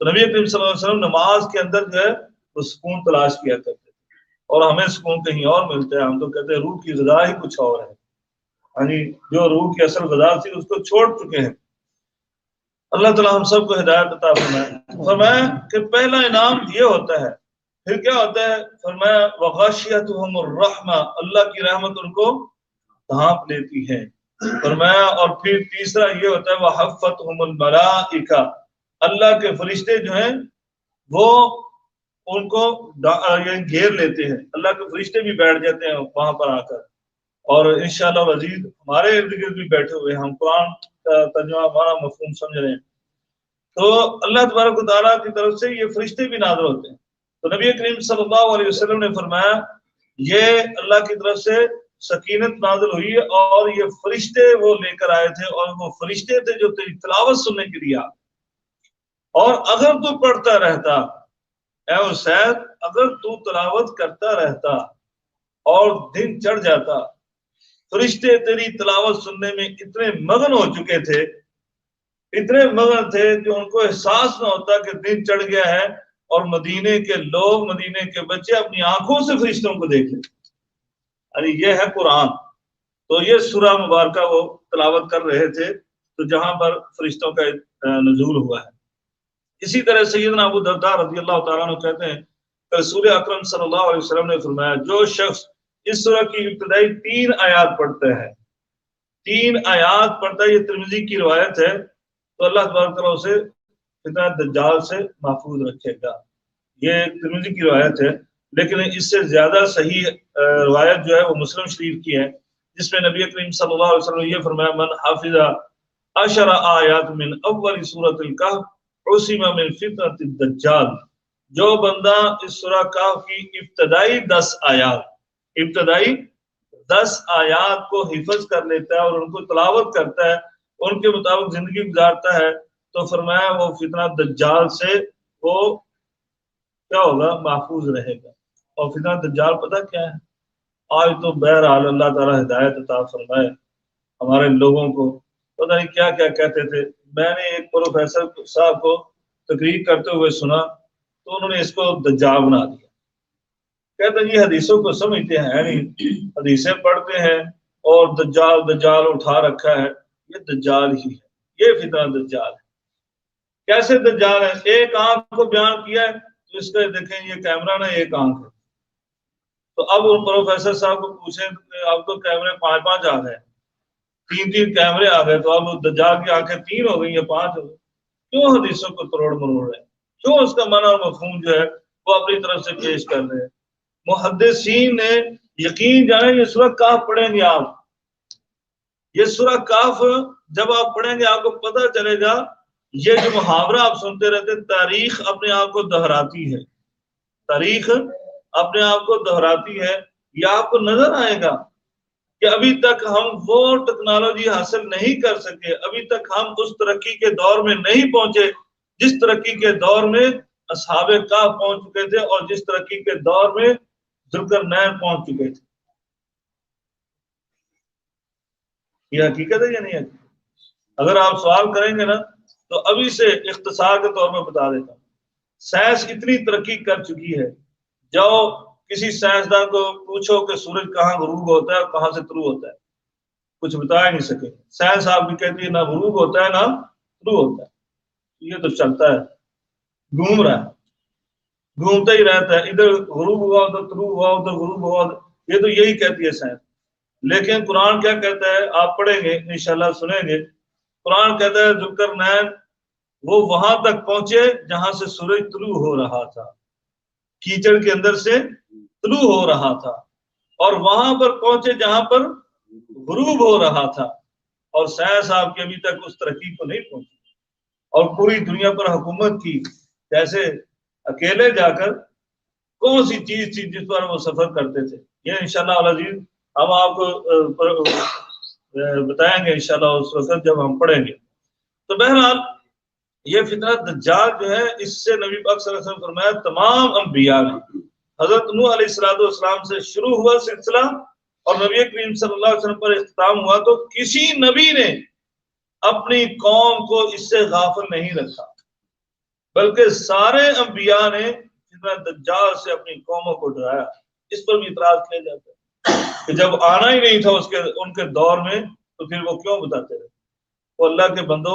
تو نبی کریم صلی اللہ علیہ وسلم نماز کے اندر جو ہے وہ سکون تلاش کیا کرتے تھے، اور ہمیں سکون کہیں اور ملتا ہے. ہم تو کہتے ہیں روح کی غذا ہی کچھ اور ہے، یعنی جو روح کی اصل غذا تھی اس کو چھوڑ چکے ہیں. اللہ تعالیٰ ہم سب کو ہدایت عطا فرمائے. فرمایا کہ پہلا انعام یہ ہوتا ہے پھر کیا ہوتا ہے؟ فرمایا وغاشیتہم الرحمہ، اللہ کی رحمت ان کو ڈھانپ لیتی ہے۔ فرمایا اور پھر تیسرا یہ ہوتا ہے وحفتہم الملائکہ، اللہ کے فرشتے جو ہیں وہ ان کو گھیر لیتے ہیں، اللہ کے فرشتے بھی بیٹھ جاتے ہیں وہاں پر آ کر، اور انشاءاللہ العزیز ہمارے ارد گرد بھی بیٹھے ہوئے ہیں، ہم قرآن کا ترجمہ ہمارا مفہوم سمجھ رہے ہیں۔ تو اللہ تبارک و تعالیٰ کی طرف سے یہ فرشتے بھی نازل ہوتے ہیں۔ تو نبی کریم صلی اللہ علیہ وسلم نے فرمایا یہ اللہ کی طرف سے سکینت نازل ہوئی اور یہ فرشتے وہ لے کر آئے تھے، اور وہ فرشتے تھے جو تیری تلاوت سننے کے لیے آئے۔ اور اگر تو پڑھتا رہتا اے حسین، اگر تو تلاوت کرتا رہتا اور دن چڑھ جاتا، فرشتے تیری تلاوت سننے میں اتنے مگن ہو چکے تھے، اتنے مگن تھے کہ ان کو احساس نہ ہوتا کہ دن چڑھ گیا ہے، اور مدینے کے لوگ، مدینے کے بچے اپنی آنکھوں سے فرشتوں کو دیکھ لیں۔ ارے یہ ہے قرآن۔ تو یہ سورہ مبارکہ وہ تلاوت کر رہے تھے تو جہاں پر فرشتوں کا نزول ہوا ہے۔ اسی طرح سیدنا ابو درداء رضی اللہ تعالیٰ عنہ کہتے ہیں کہ رسول اکرم صلی اللہ علیہ وسلم نے فرمایا جو شخص اس سورہ کی ابتدائی 3 آیات پڑھتا ہے، 3 آیات پڑھتا ہے، یہ ترمذی کی روایت ہے، تو اللہ تبارک تعالیٰ اسے فتنہ دجال سے محفوظ رکھے گا۔ یہ ترمذی کی روایت ہے، لیکن اس سے زیادہ صحیح روایت جو ہے وہ مسلم شریف کی ہے، جس میں نبی کریم صلی اللہ علیہ وسلم نے یہ فرمایا من حافظ 10 آیات من اول سورۃ الکہف عصم من فتنۃ الدجال، جو بندہ اس سورہ کہف کی ابتدائی 10 آیات کو حفظ کر لیتا ہے اور ان کو تلاوت کرتا ہے، ان کے مطابق زندگی گزارتا ہے، تو فرمایا وہ فتنہ دجال سے وہ کیا ہوگا؟ محفوظ رہے گا۔ اور فتنہ دجال پتہ کیا ہے؟ آج تو بہرحال اللہ تعالیٰ ہدایت عطا فرمائے ہمارے لوگوں کو، پتہ نہیں کیا کیا کہتے تھے۔ میں نے ایک پروفیسر صاحب کو تقریر کرتے ہوئے سنا تو انہوں نے اس کو دجال بنا دیا۔ کہتے ہیں جی حدیثوں کو سمجھتے ہیں نہیں، حدیثیں پڑھتے ہیں اور دجال دجال اٹھا رکھا ہے، یہ دجال ہی ہے، یہ فتنہ دجال ہے۔ کیسے دجال ہے؟ ایک آنکھ کو بیان کیا ہے تو اس کا دیکھیں یہ کیمرہ نہ ایک آنکھ ہے، تو اب ان پروفیسر صاحب کو پوچھیں کہ اب تو کیمرے 5 آ گئے، 3 کیمرے آ گئے، تو اب دجال کی آنکھیں 3 ہو گئی یا 5 ہو گئی؟ کیوں حدیثوں کو تروڑ مروڑ رہے ہیں؟ کیوں اس کا معنی اور مفہوم جو ہے وہ اپنی طرف سے پیش کر رہے ہیں؟ محدثین نے یقین جانے یہ سورہ کہف پڑھیں گے آپ، یہ سورہ کہف جب آپ پڑھیں گے آپ کو پتہ چلے گا یہ جو محاورہ آپ سنتے رہتے تاریخ اپنے آپ کو دہراتی ہے، تاریخ اپنے آپ کو دہراتی ہے، یہ آپ کو نظر آئے گا کہ ابھی تک ہم وہ ٹیکنالوجی حاصل نہیں کر سکے، ابھی تک ہم اس ترقی کے دور میں نہیں پہنچے جس ترقی کے دور میں اصحاب کہف پہنچ چکے تھے اور جس ترقی کے دور میں ذوالقرنین پہنچ چکے تھے۔ یہ حقیقت ہے یا نہیں ہے؟ اگر آپ سوال کریں گے نا تو ابھی سے اختصار کے طور میں بتا دیتا ہوں، سائنس اتنی ترقی کر چکی ہے، جاؤ کسی سائنسدان کو پوچھو کہ سورج کہاں غروب ہوتا ہے اور کہاں سے طلوع ہوتا ہے، کچھ بتا ہی نہیں سکے۔ سائنس آپ بھی کہتی ہے نہ غروب ہوتا ہے نہ طلوع ہوتا ہے، یہ تو چلتا ہے، گھوم رہا ہے، گھومتا ہی رہتا ہے، ادھر غروب ہوا ادھر طلوع ہوا ادھر غروب ہوا، یہ تو یہی کہتی ہے سائنس۔ لیکن قرآن کیا کہتا ہے؟ آپ پڑھیں گے انشاءاللہ سنیں گے، قرآن کہتا ہے ذوالقرنین وہ وہاں تک پہنچے جہاں سے سورج طلوع ہو رہا تھا، کیچڑ کے اندر سے طلوع ہو رہا تھا، اور وہاں پر پہنچے جہاں پر غروب ہو رہا تھا، اور سائنس آپ کے ابھی تک اس ترقی کو نہیں پہنچی، اور پوری دنیا پر حکومت کی، جیسے اکیلے جا کر کون سی چیز تھی جس پر وہ سفر کرتے تھے، یہ انشاءاللہ العزیز ہم آپ کو بتائیں گے انشاءاللہ اس وقت جب ہم پڑھیں گے۔ تو بہرحال یہ فتنہ دجال جو ہے اس سے نبی پاک صلی اللہ علیہ وسلم فرمایا تمام انبیاء نے، حضرت نوح علیہ السلام سے شروع ہوا سلسلہ اور نبی کریم صلی اللہ علیہ وسلم پر اختتام ہوا، تو کسی نبی نے اپنی قوم کو اس سے غافل نہیں رکھا، بلکہ سارے انبیاء نے فتنہ دجال سے اپنی قوموں کو ڈرایا۔ اس پر بھی اعتراض کیا جاتا ہے کہ جب آنا ہی نہیں تھا ان کے دور میں تو پھر وہ کیوں بتاتے رہے؟ وہ اللہ کے بندو،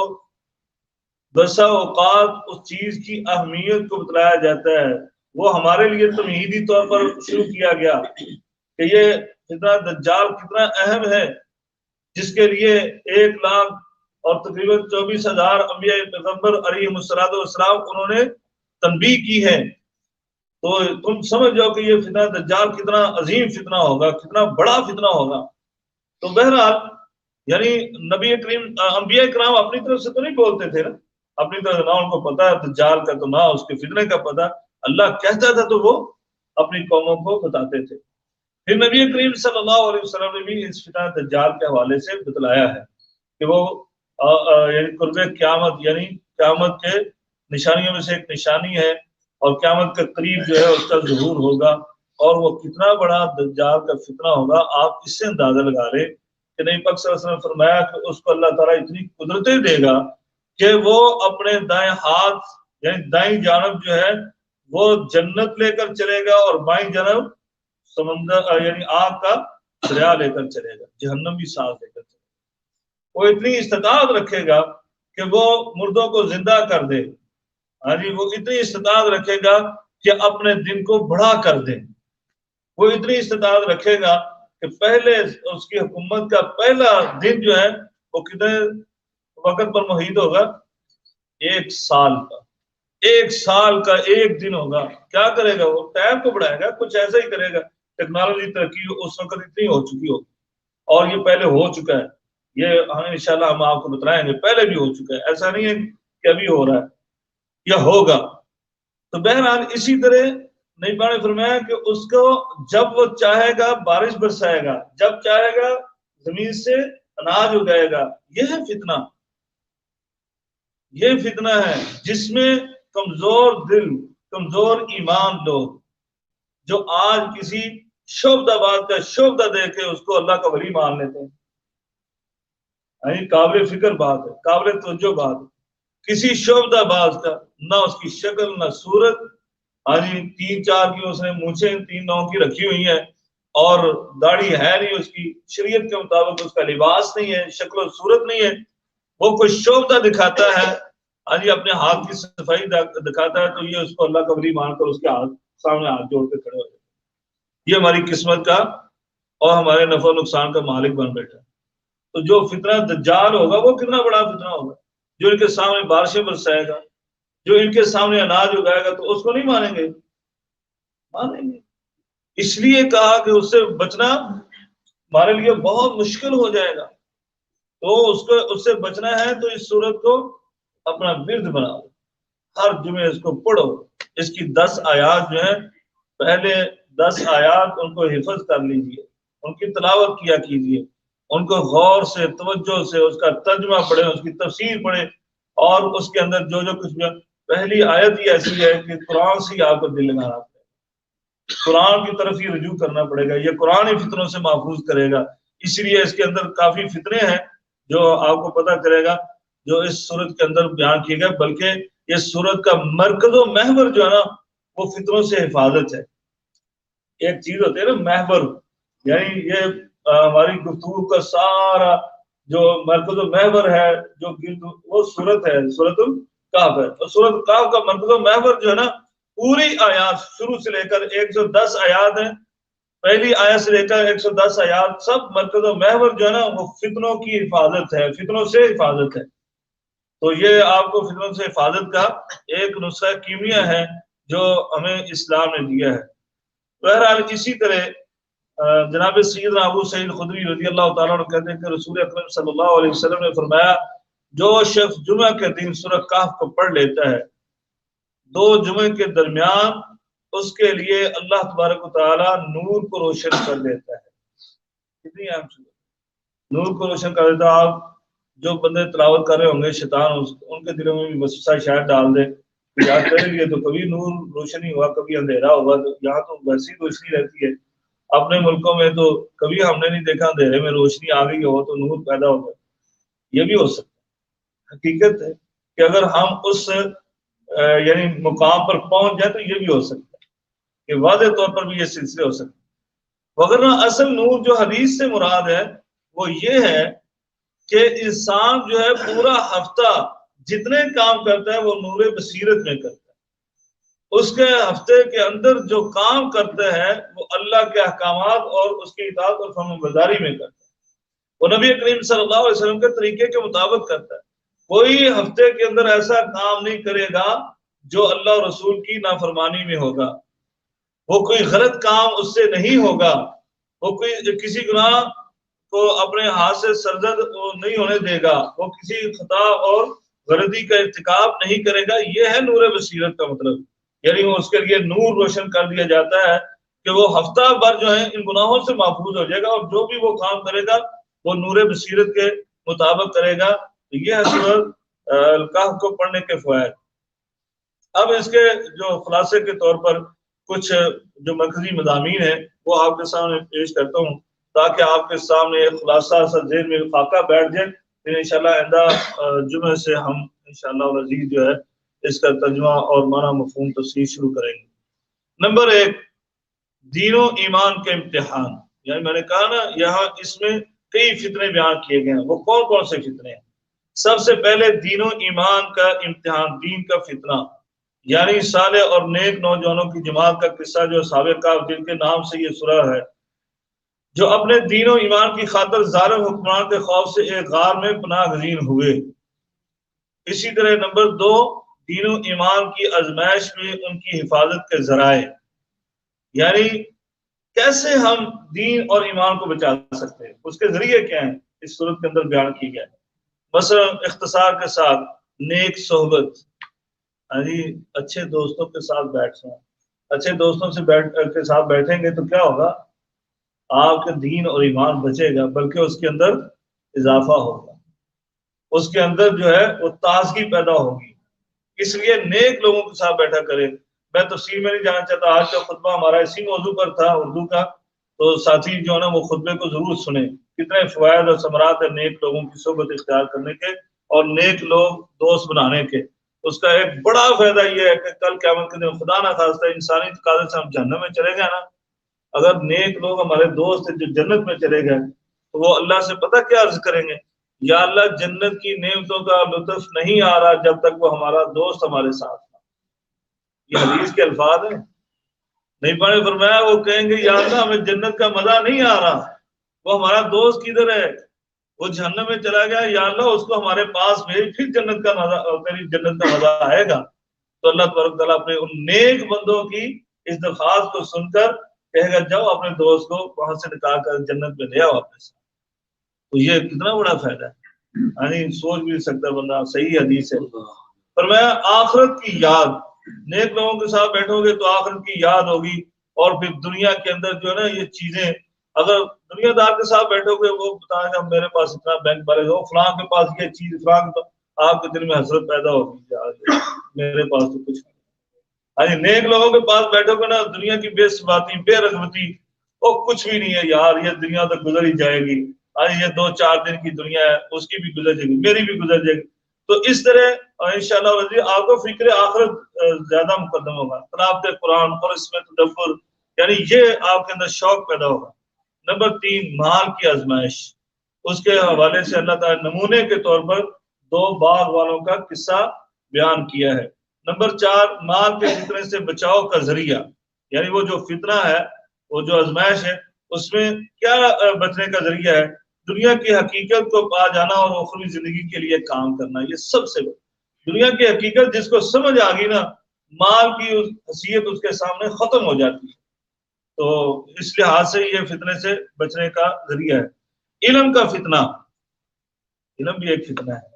بسا اوقات اس چیز کی اہمیت کو بتلایا جاتا ہے، وہ ہمارے لیے تمہیدی طور پر شروع کیا گیا کہ یہ فتنہ دجال کتنا اہم ہے، جس کے لیے 1 لاکھ اور تقریباً 24,000 انبیاء پیغمبر علیہم السلام انہوں نے تنبیہ کی ہے۔ تو تم سمجھ جاؤ کہ یہ فتنہ دجال کتنا عظیم فتنہ ہوگا، کتنا بڑا فتنہ ہوگا۔ تو بہرحال یعنی نبی کریم انبیاء کرام اپنی طرف سے تو نہیں بولتے تھے نا، اپنی طرف نہ ان کو پتا ہے دجال کا تو نہ اس کے فتنے کا پتا، اللہ کہتا تھا تو وہ اپنی قوموں کو بتاتے تھے۔ پھر نبی کریم صلی اللہ علیہ وسلم نے بھی اس فتنہ دجال کے حوالے سے بتلایا ہے کہ وہ یعنی قرب قیامت، یعنی قیامت کے نشانیوں میں سے ایک نشانی ہے، اور قیامت کے قریب جو ہے اس کا ظہور ہوگا، اور وہ کتنا بڑا دجال کا فتنہ ہوگا آپ اس سے اندازہ لگا لیں کہ نبی پاک صلی اللہ علیہ وسلم نے فرمایا کہ اس کو اللہ تعالیٰ اتنی قدرتیں دے گا کہ وہ اپنے دائیں ہاتھ یعنی دائیں جانب جو ہے وہ جنت لے کر چلے گا، اور بائیں جانب سمندر یعنی آگ کا دریا لے کر چلے گا، جہنم بھی ساتھ لے کر چلے گا۔ وہ اتنی استطاعت رکھے گا کہ وہ مردوں کو زندہ کر دے، ہاں جی، وہ اتنی استطاعت رکھے گا کہ اپنے دن کو بڑھا کر دے، وہ اتنی استطاعت رکھے گا کہ پہلے اس کی حکومت کا پہلا دن جو ہے وہ کتنے وقت پر محیط ہوگا؟ 1 سال کا، 1 سال کا 1 دن ہوگا۔ کیا کرے گا وہ؟ ٹائم کو بڑھائے گا، کچھ ایسا ہی کرے گا۔ ٹیکنالوجی ترقی اس وقت اتنی ہو چکی ہوگی، اور یہ پہلے ہو چکا ہے، یہ انشاءاللہ ہم آپ کو بتائیں گے، پہلے بھی ہو چکا ہے، ایسا نہیں ہے کہ ابھی ہو رہا ہے یا ہوگا۔ تو بہرحال اسی طرح نبی پاک نے فرمایا کہ اس کو جب وہ چاہے گا بارش برسائے گا، جب چاہے گا زمین سے اناج اگائے گا۔ یہ ہے فتنہ، یہ فتنہ ہے جس میں کمزور دل، کمزور ایمان لوگ جو آج کسی شعبدہ بات کا شعبدہ دے کے اس کو اللہ کا ولی مان لیتے ہیں، یعنی قابل فکر بات ہے، قابل توجہ بات ہے۔ کسی شعبدہ باز کا نہ اس کی شکل نہ صورت، ہاں جی 3-4 کی اس نے مونچھیں 3-9 کی رکھی ہوئی ہیں، اور داڑھی ہے نہیں اس کی، شریعت کے مطابق اس کا لباس نہیں ہے، شکل و صورت نہیں ہے، وہ کوئی شعبدہ دکھاتا ہے، ہاں جی اپنے ہاتھ کی صفائی دکھاتا ہے، تو یہ اس کو اللہ کا ولی مان کر اس کے سامنے ہاتھ جوڑ کے کھڑے ہو جاتے ہیں۔ یہ ہماری قسمت کا اور ہمارے نفع و نقصان کا مالک بن بیٹھا ہے۔ تو جو فتنہ دجال ہوگا وہ کتنا بڑا فتنہ ہوگا، جو ان کے سامنے بارشیں برسائے گا، جو ان کے سامنے اناج اگائے گا، تو اس کو نہیں مانیں گے؟ مانیں گے۔ اس لیے کہا کہ اس سے بچنا ہمارے لیے بہت مشکل ہو جائے گا، تو اس سے بچنا ہے تو اس صورت کو اپنا ورد بناؤ، ہر جمعے اس کو پڑھو، اس کی 10 آیات جو ہیں پہلے 10 آیات ان کو حفظ کر لیجئے، ان کی تلاوت کیا کیجئے، ان کو غور سے توجہ سے اس کا ترجمہ پڑھیں، اس کی تفسیر پڑھیں، اور اس کے اندر جو کچھ بھی پہلی آیت ہی ایسی ہے کہ قرآن سے ہی آپ کو دل لگانا پڑے گا، قرآن کی طرف ہی رجوع کرنا پڑے گا، یہ قرآن ہی فتنوں سے محفوظ کرے گا۔ اس لیے اس کے اندر کافی فتنے ہیں جو آپ کو پتہ کرے گا جو اس سورت کے اندر بیان کیے گئے، بلکہ یہ سورت کا مرکز و محور جو ہے نا وہ فتنوں سے حفاظت ہے۔ ایک چیز ہوتی ہے نا محور، یعنی یہ ہماری گفتگو کا سارا جو مرکز و محور ہے جو وہ سورت ہے، سورت الکہف ہے، اور سورت الکہف کا مرکز و محور جو ہے نا پوری آیات شروع سے لے کر 110 آیات ہیں، پہلی آیت سے لے کر 110 آیات، سب مرکز و محور جو ہے نا وہ فتنوں کی حفاظت ہے، فتنوں سے حفاظت ہے۔ تو یہ آپ کو فتنوں سے حفاظت کا ایک نسخہ کیمیا ہے جو ہمیں اسلام نے دیا ہے۔ بہرحال اسی طرح جناب سیدنا ابو سعید خدری رضی اللہ تعالیٰ عنہ کہتے ہیں کہ رسول اکرم صلی اللہ علیہ وسلم نے فرمایا جو شخص جمعہ کے دن سورہ کہف کو پڑھ لیتا ہے 2 جمعے کے درمیان اس کے لیے اللہ تبارک و تعالیٰ نور کو روشن کر دیتا ہے۔ کتنی اہم چیز، نور کو روشن کر دیتا ہے۔ آپ جو بندے تلاوت کر رہے ہوں گے شیطان ان کے دلوں میں بھی وسوسہ شاید ڈال دے یاد تیرے لیے تو کبھی نور روشنی ہوا کبھی اندھیرا ہوگا، تو یہاں تو ویسی روشنی رہتی ہے، اپنے ملکوں میں تو کبھی ہم نے نہیں دیکھا اندھیرے میں روشنی آ گئی ہو تو نور پیدا ہو گیا۔ یہ بھی ہو سکتا ہے، حقیقت ہے کہ اگر ہم اس یعنی مقام پر پہنچ جائیں تو یہ بھی ہو سکتا ہے کہ واضح طور پر بھی یہ سلسلے ہو سکتے ہیں۔ وغیرہ اصل نور جو حدیث سے مراد ہے وہ یہ ہے کہ انسان جو ہے پورا ہفتہ جتنے کام کرتا ہے وہ نور بصیرت میں کرتا ہے، اس کے ہفتے کے اندر جو کام کرتے ہیں وہ اللہ کے احکامات اور اس کی اطاعت اور فرمان برداری میں کرتا ہے، وہ نبی کریم صلی اللہ علیہ وسلم کے طریقے کے مطابق کرتا ہے۔ کوئی ہفتے کے اندر ایسا کام نہیں کرے گا جو اللہ اور رسول کی نافرمانی میں ہوگا، وہ کوئی غلط کام اس سے نہیں ہوگا، وہ کوئی کسی گناہ کو اپنے ہاتھ سے سرزد نہیں ہونے دے گا، وہ کسی خطا اور غلطی کا ارتکاب نہیں کرے گا۔ یہ ہے نور بصیرت کا مطلب، یعنی وہ اس کے لیے نور روشن کر دیا جاتا ہے کہ وہ ہفتہ بھر جو ہے ان گناہوں سے محفوظ ہو جائے گا، اور جو بھی وہ کام کرے گا وہ نور بصیرت کے مطابق کرے گا۔ یہ ہے سورۃ الکہف کو پڑھنے کے فوائد۔ اب اس کے جو خلاصے کے طور پر کچھ جو مرکزی مضامین ہیں وہ آپ کے سامنے پیش کرتا ہوں تاکہ آپ کے سامنے ایک خلاصہ سا ذہن میں خاکہ بیٹھ جائے، پھر انشاءاللہ آئندہ جمعے سے ہم انشاءاللہ العزیز جو ہے اس کا ترجمہ اور معنی مفہوم تفسیر شروع کریں گے۔ نمبر 1، دین و ایمان کے امتحان، یعنی میں نے کہا نا یہاں اس میں کئی فتنے بیان کیے گئے ہیں، وہ کون کون سے فتنے ہیں؟ سب سے پہلے دین و ایمان کا امتحان، دین کا فتنہ، یعنی صالح اور نیک نوجوانوں کی جماعت کا قصہ جو اصحاب کہف، جن کے نام سے یہ سورہ ہے، جو اپنے دین و ایمان کی خاطر ظالم حکمران کے خوف سے ایک غار میں پناہ گزین ہوئے۔ اسی طرح نمبر 2، دین و ایمان کی آزمائش میں ان کی حفاظت کے ذرائع، یعنی کیسے ہم دین اور ایمان کو بچا سکتے ہیں، اس کے ذریعے کیا ہیں، اس صورت کے اندر بیان کی گیا ہے۔ مثلا اختصار کے ساتھ نیک صحبت، یعنی اچھے دوستوں کے ساتھ بیٹھنا، اچھے دوستوں کے ساتھ بیٹھیں گے تو کیا ہوگا، آپ کے دین اور ایمان بچے گا، بلکہ اس کے اندر اضافہ ہوگا، اس کے اندر جو ہے وہ تازگی پیدا ہوگی۔ اس لیے نیک لوگوں کے ساتھ بیٹھا کرے۔ میں تفصیل میں نہیں جانا چاہتا، آج کا خطبہ ہمارا اسی موضوع پر تھا اردو کا، تو ساتھی جو ہے نا وہ خطبے کو ضرور سنیں، کتنے فوائد اور ثمرات ہیں نیک لوگوں کی صحبت اختیار کرنے کے اور نیک لوگ دوست بنانے کے۔ اس کا ایک بڑا فائدہ یہ ہے کہ کل قیامت کے دن خدا نہ خواستہ انسانی تقاضے سے ہم جہنم میں چلے گئے نا، اگر نیک لوگ ہمارے دوست ہیں جو جنت میں چلے گئے تو وہ اللہ سے پتہ کیا عرض کریں گے، یا اللہ جنت کی نعمتوں کا لطف نہیں آ رہا جب تک وہ ہمارا دوست ہمارے ساتھ تھا۔ یہ حدیث کے الفاظ ہیں، نہیں پڑھے فرمایا وہ کہیں گے یا اللہ ہمیں جنت کا مزہ نہیں آ رہا، وہ ہمارا دوست کدھر ہے، وہ جہنم میں چلا گیا، یا اللہ اس کو ہمارے پاس بھیج، پھر جنت کا مزہ، تیری جنت کا مزہ آئے گا۔ تو اللہ تبارک تعالیٰ اپنے ان نیک بندوں کی اس درخواست کو سن کر کہے گا جاؤ اپنے دوست کو وہاں سے نکال کر جنت میں لے آؤ اپنے ساتھ۔ تو یہ کتنا بڑا فائدہ ہے، یعنی سوچ بھی سکتا بندہ، صحیح حدیث ہے۔ فرمایا آخرت کی یاد، نیک لوگوں کے ساتھ بیٹھو گے تو آخرت کی یاد ہوگی، اور پھر دنیا کے اندر جو ہے نا یہ چیزیں، اگر دنیا دار کے ساتھ بیٹھو گے وہ بتائیں گا میرے پاس اتنا بینک بیلنس ہو، فلاں کے پاس یہ چیز، فلاں کے پاس، آپ کے دل میں حسرت پیدا ہوگی میرے پاس تو کچھ نہیں۔ یعنی نیک لوگوں کے پاس بیٹھو گے نا، دنیا کی بے ثباتی، بے رغبتی، وہ کچھ بھی نہیں ہے یار، یہ دنیا تو گزر ہی جائے گی، یہ 2-4 دن کی دنیا ہے، اس کی بھی گزر جائے گی، میری بھی گزر جائے گی۔ تو اس طرح انشاءاللہ آپ کو فکر آخرت زیادہ مقدم ہوگا، تلاوت قرآن اور اس میں تدبر، یعنی یہ آپ کے اندر شوق پیدا ہوگا۔ نمبر 3، مال کی آزمائش، اس کے حوالے سے اللہ تعالیٰ نمونے کے طور پر 2 باغ والوں کا قصہ بیان کیا ہے۔ نمبر 4، مال کے فتنے سے بچاؤ کا ذریعہ، یعنی وہ جو فتنہ ہے، وہ جو آزمائش ہے، اس میں کیا بچنے کا ذریعہ ہے، دنیا کی حقیقت کو پا جانا اور اخروی زندگی کے لیے کام کرنا۔ یہ سب سے دنیا کی حقیقت جس کو سمجھ آ گئی نا، مال کی حیثیت اس کے سامنے ختم ہو جاتی ہے۔ تو اس لحاظ سے یہ فتنے سے بچنے کا ذریعہ ہے۔ علم کا فتنہ، علم بھی ایک فتنہ ہے،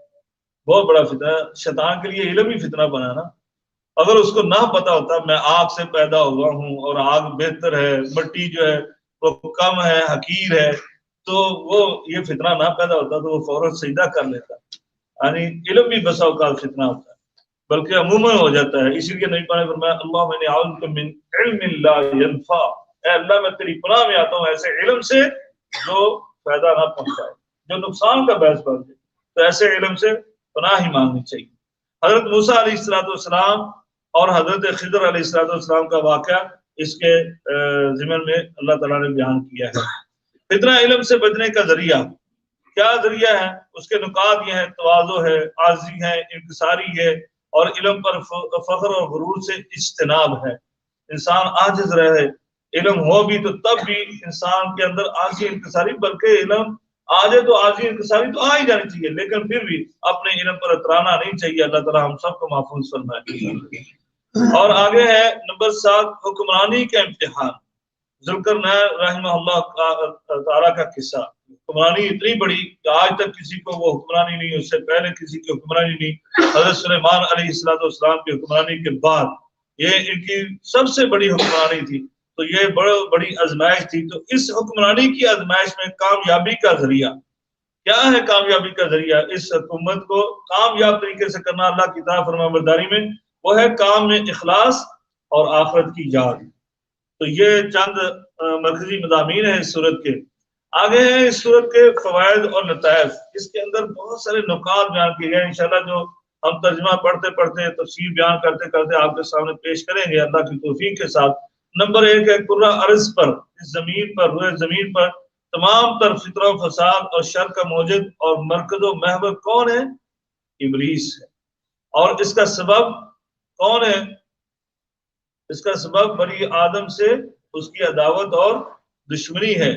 بہت بڑا فتنہ ہے، شیطان کے لیے علم ہی فتنہ بنا نا۔ اگر اس کو نہ پتا ہوتا میں آگ سے پیدا ہوا ہوں اور آگ بہتر ہے، مٹی جو ہے وہ کم ہے، حقیر ہے، تو وہ یہ فتنہ نہ پیدا ہوتا تو وہ فوراً سجدہ کر لیتا۔ یعنی علم بھی بسا اوقات فتنہ ہوتا ہے، بلکہ عموماً ہو جاتا ہے۔ اسی لیے نبی پاک نے فرمایا اللہم انی اعوذ بک من علم لا ینفع، اے اللہ میں تیری پناہ میں آتا ہوں ایسے علم سے جو فائدہ نہ پہنچائے، جو نقصان کا باعث بن جائے۔ تو ایسے علم سے پناہ ہی مانگنی چاہیے۔ حضرت موسیٰ علیہ السلام اور حضرت خضر علیہ السلام کا واقعہ اس کے ضمن میں اللہ تعالیٰ نے بیان کیا ہے۔ فتنہ علم سے بچنے کا ذریعہ کیا ذریعہ ہے، اس کے نکات یہ ہیں، تواضع ہے، عاجزی ہے، انکساری ہے، اور علم پر فخر اور غرور سے اجتناب ہے. انسان عاجز رہے، علم ہو بھی تو تب بھی انسان کے اندر عاجزی انکساری، بلکہ علم آ جائے تو عاجزی انکساری تو آ ہی جانی چاہیے، لیکن پھر بھی اپنے علم پر اترانا نہیں چاہیے. اللہ تعالیٰ ہم سب کو محفوظ فرمائے. اور آگے ہے نمبر 7، حکمرانی کا امتحان. ذوالقرنین رحمہ اللہ تعالیٰ کا قصہ. حکمرانی اتنی بڑی کہ آج تک کسی کو وہ حکمرانی نہیں، اس سے پہلے کسی کی حکمرانی نہیں. حضرت سلیمان علیہ السلام کی حکمرانی کے بعد یہ ان کی سب سے بڑی حکمرانی تھی. تو یہ بڑی آزمائش تھی. تو اس حکمرانی کی آزمائش میں کامیابی کا ذریعہ کیا ہے؟ کامیابی کا ذریعہ اس حکومت کو کامیاب طریقے سے کرنا اللہ کی اطاعت فرما برداری میں، وہ ہے کام میں اخلاص اور آخرت کی یاد. تو یہ چند مرکزی مضامین ہیں اس صورت کے. آگے ہیں اس صورت کے فوائد اور نتائج. اس کے اندر بہت سارے نکات بیان کیے گئے، انشاءاللہ جو ہم ترجمہ پڑھتے پڑھتے تفسیر بیان کرتے کرتے آپ کے سامنے پیش کریں گے اللہ کی توفیق کے ساتھ. نمبر 1 ہے کرہ ارض پر، اس زمین پر، روئے زمین پر تمام تر فتنہ و فساد اور شر کا موجد اور مرکز و محور کون ہے؟ ابلیس ہے. اور اس کا سبب کون ہے؟ اس کا سبب بنی آدم سے اس کی عداوت اور دشمنی ہے.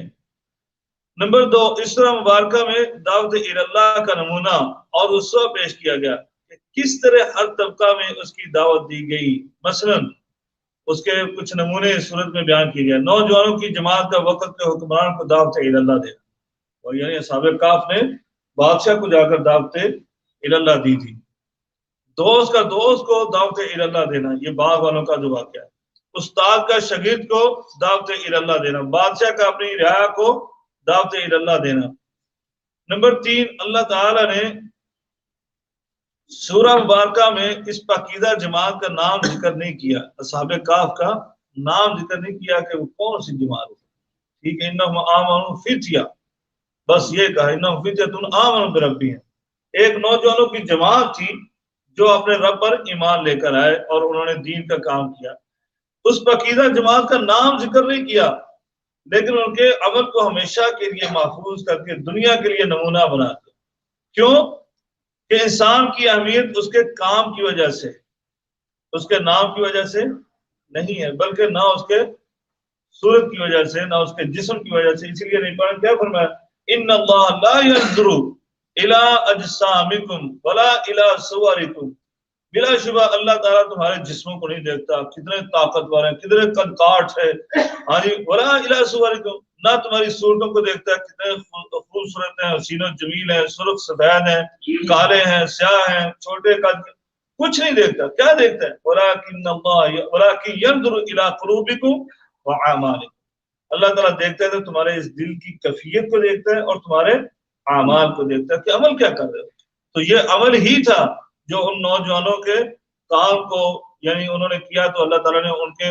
نمبر 2، اس سورہ مبارکہ میں دعوت اللہ کا نمونہ اور اسوہ پیش کیا گیا کہ کس طرح ہر طبقہ میں اس کی دعوت دی گئی. مثلا اس کے کچھ نمونے اس صورت میں بیان کیے گئے. نوجوانوں کی جماعت کا وقت کے حکمران کو دعوت اللہ دینا، اور یعنی اصحاب کہف نے بادشاہ کو جا کر دعوت اللہ دی تھی. دوست کا دوست کو دعوت اللہ دینا، یہ باغ والوں کا جو واقعہ ہے. استاد کا شاگرد کو دعوت اللہ دینا، بادشاہ کا اپنی رعایا کو دعوت اللہ دینا. نمبر 3، اللہ تعالی نے سورہ مبارکہ میں اس پاکیزہ جماعت کا نام ذکر نہیں کیا، اصحاب کہف کا نام ذکر نہیں کیا کہ وہ کون سی جماعت ہے. ٹھیک ہے، انہم آمنوا فتیہ، بس یہ کہا انہم فتیۃ آمنوا بربہم. ایک نوجوانوں کی جماعت تھی جو اپنے رب پر ایمان لے کر آئے اور انہوں نے دین کا کام کیا. اس پاکیزہ جماعت کا نام ذکر نہیں کیا، لیکن ان کے عمل کو ہمیشہ کے لیے محفوظ کر کے دنیا کے لیے نمونہ بنا دیا. کیوں؟ کہ انسان کی اہمیت اس کے کام کی وجہ سے، اس کے نام کی وجہ سے نہیں ہے، بلکہ نہ اس کے صورت کی وجہ سے، نہ اس کے جسم کی وجہ سے. اسی لیے نہیں پڑھا کیا فرمایا؟ ان اللہ لا ينظر الى اجسامکم ولا الى صورکم. بلا شبہ اللہ تعالیٰ تمہارے جسموں کو نہیں دیکھتا، کتنے طاقتور ہیں، کتنے قد کاٹ ہے. ہاں جی، ولا الى صورکم، نہ تمہاری صورتوں کو دیکھتا ہے، کتنے خوبصورت ہیں، حسین و جمیل ہیں، سرخ سفید ہیں، کالے ہیں، سیاہ ہیں، چھوٹے قد. کچھ نہیں دیکھتا. کیا دیکھتا ہے؟ ولکن اللہ ولکن ينظر الى قلوبکم واعمالکم. اللہ تعالیٰ دیکھتا ہے تو تمہارے اس دل کی کیفیت کو دیکھتا ہے اور تمہارے اعمال کو دیکھتا ہے کہ عمل کیا کر رہے ہو. تو یہ عمل ہی تھا جو ان نوجوانوں کے کام کو یعنی انہوں نے کیا، تو اللہ تعالیٰ نے ان کے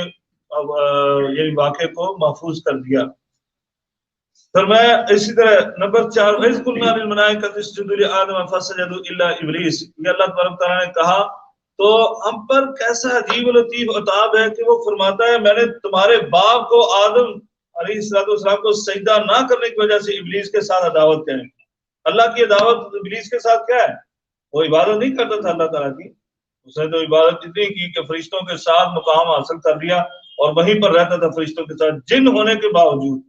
یعنی واقعے کو محفوظ کر دیا. فرمایا اسی طرح نمبر 4، وَإِذْ قُلْنَا لِلْمَلَائِكَةِ اسْجُدُوا لِآدَمَ فَسَجَدُوا إِلَّا إِبْلِيسَ. یہ اللہ تبارک تعالیٰ نے کہا تو ہم پر کیسا عجیب و لطیف عطاب ہے کہ وہ فرماتا ہے میں نے تمہارے باپ کو آدم علیہ السلام کو سجدہ نہ کرنے کی وجہ سے ابلیس کے ساتھ عداوت کریں. اللہ کی عداوت ابلیس کے ساتھ کیا ہے؟ وہ عبادت نہیں کرتا تھا اللہ تعالیٰ کی. اس نے تو عبادت اتنی کی کہ فرشتوں کے ساتھ مقام حاصل کر لیا اور وہیں پر رہتا تھا فرشتوں کے ساتھ. جن ہونے کے باوجود،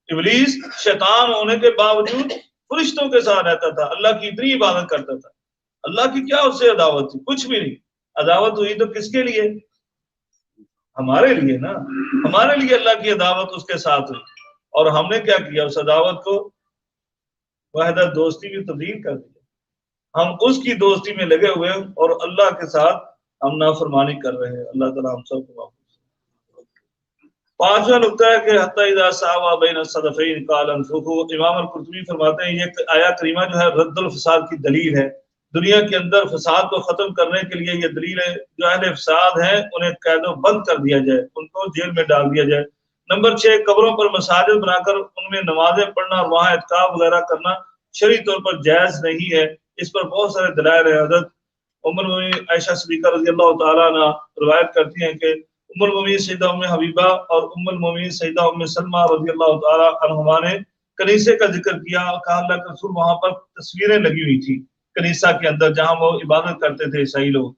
ابلیس شیطان ہونے کے باوجود فرشتوں کے ساتھ رہتا تھا، اللہ کی اتنی عبادت کرتا تھا. اللہ کی کیا اس سے عداوت تھی؟ کچھ بھی نہیں. عداوت ہوئی تو کس کے لیے؟ ہمارے لیے نا. ہمارے لیے اللہ کی عداوت اس کے ساتھ ہوئی، اور ہم نے کیا کیا؟ اس عداوت کو وحدت دوستی میں تبدیل کر دیا. ہم اس کی دوستی میں لگے ہوئے اور اللہ کے ساتھ ہم نافرمانی کر رہے ہیں. اللہ تعالیٰ ہم سب کو. 5واں نقطہ ہے کہ حتی اذا ساوا بین الصدفین قال انفخوا. امام القرطبی فرماتے ہیں یہ آیات کریمہ جو ہے رد الفساد کی دلیل ہے. دنیا کے اندر فساد کو ختم کرنے کے لیے یہ دلیل ہے. جو اہل فساد ہیں انہیں قید و بند کر دیا جائے، ان کو جیل میں ڈال دیا جائے. نمبر 6، قبروں پر مساجد بنا کر ان میں نمازیں پڑھنا اور وہاں اعتکاف وغیرہ کرنا شرعی طور پر جائز نہیں ہے. اس پر بہت سارے دلائل ہیں. حضرت ام المؤمنین عائشہ صدیقہ رضی اللہ تعالیٰ عنہ روایت کرتی ہیں کہ ام المؤمنین سیدہ ام حبیبہ اور ام المؤمنین سیدہ ام سلمہ رضی اللہ تعالیٰ عنہما نے کنیسے کا ذکر کیا اور کہا اللہ کے رسول وہاں پر تصویریں لگی ہوئی تھی کنیسہ کے اندر جہاں وہ عبادت کرتے تھے عیسائی لوگ.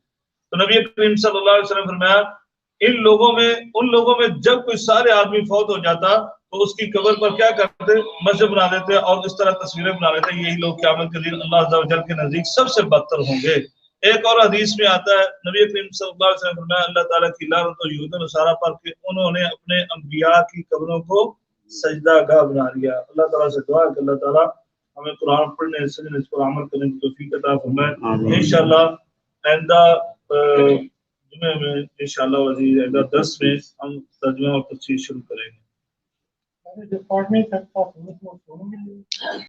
تو نبی کریم صلی اللہ علیہ وسلم فرمایا ان لوگوں میں جب کوئی سارے آدمی فوت ہو جاتا تو اس کی قبر پر کیا کرتے؟ مسجد بنا دیتے اور اس طرح تصویریں بنا لیتے. یہی لوگ قیامت کے دن اللہ عز و جل کے نزدیک سب سے بدتر ہوں گے. ایک اور حدیث میں آتا ہے نبی کریم صلی اللہ علیہ وسلم فرمایا اللہ تعالیٰ کی لعنت و یہود و نصارہ پر کہ انہوں نے اپنے انبیاء کی قبروں کو سجدہ گاہ بنا لیا. اللہ تعالیٰ سے دعا کہ اللہ تعالیٰ ہمیں قرآن پڑھنے سمجھنے اس پر عمل کرنے کی توفیق عطا فرمائے. انشاءاللہ آئندہ جمعے میں انشاءاللہ عزیز آئندہ 10 میں ہم ترجمہ اور تفسیر شروع کریں گے.